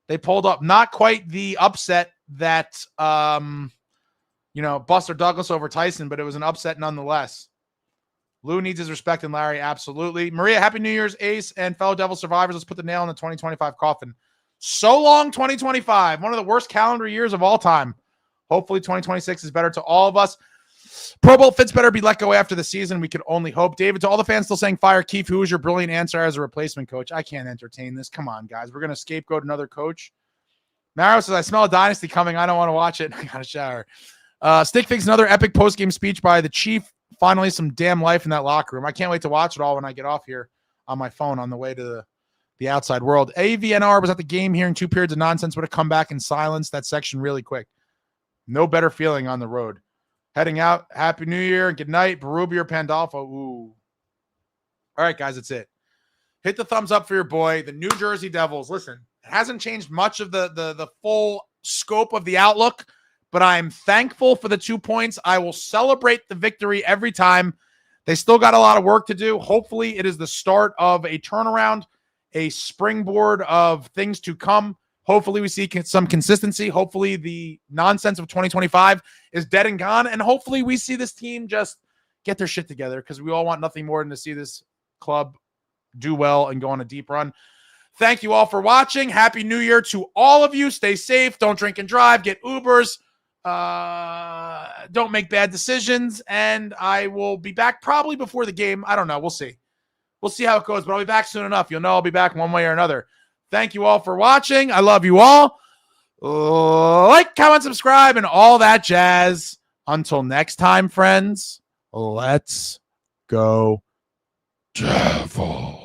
They pulled up not quite the upset that, Buster Douglas over Tyson, but it was an upset nonetheless. Lou needs his respect, and Larry, absolutely. Maria, happy New Year's, Ace, and fellow Devil survivors. Let's put the nail in the 2025 coffin. So long, 2025. One of the worst calendar years of all time. Hopefully 2026 is better to all of us. Pro Bowl Fitz better be let go after the season. We can only hope. David, to all the fans still saying fire Keefe, who is your brilliant answer as a replacement coach? I can't entertain this. Come on, guys. We're going to scapegoat another coach. Mario says, I smell a dynasty coming. I don't want to watch it. I got to shower. Stick thinks another epic post-game speech by the Chief. Finally, some damn life in that locker room. I can't wait to watch it all when I get off here on my phone on the way to the outside world. AVNR was at the game hearing 2 periods of nonsense. Would have come back and silenced that section really quick. No better feeling on the road. Heading out. Happy New Year. Good night. Berube or Pandolfo. Ooh. All right, guys, that's it. Hit the thumbs up for your boy, the New Jersey Devils. Listen, it hasn't changed much of the full scope of the outlook, but I'm thankful for the 2 points. I will celebrate the victory every time. They still got a lot of work to do. Hopefully, it is the start of a turnaround, a springboard of things to come. Hopefully, we see some consistency. Hopefully, the nonsense of 2025 is dead and gone. And hopefully, we see this team just get their shit together, because we all want nothing more than to see this club do well and go on a deep run. Thank you all for watching. Happy New Year to all of you. Stay safe. Don't drink and drive. Get Ubers. Don't make bad decisions. And I will be back probably before the game. I don't know. We'll see. We'll see how it goes, but I'll be back soon enough. You'll know I'll be back one way or another. Thank you all for watching. I love you all. Like, comment, subscribe, and all that jazz. Until next time, friends, let's go Devils.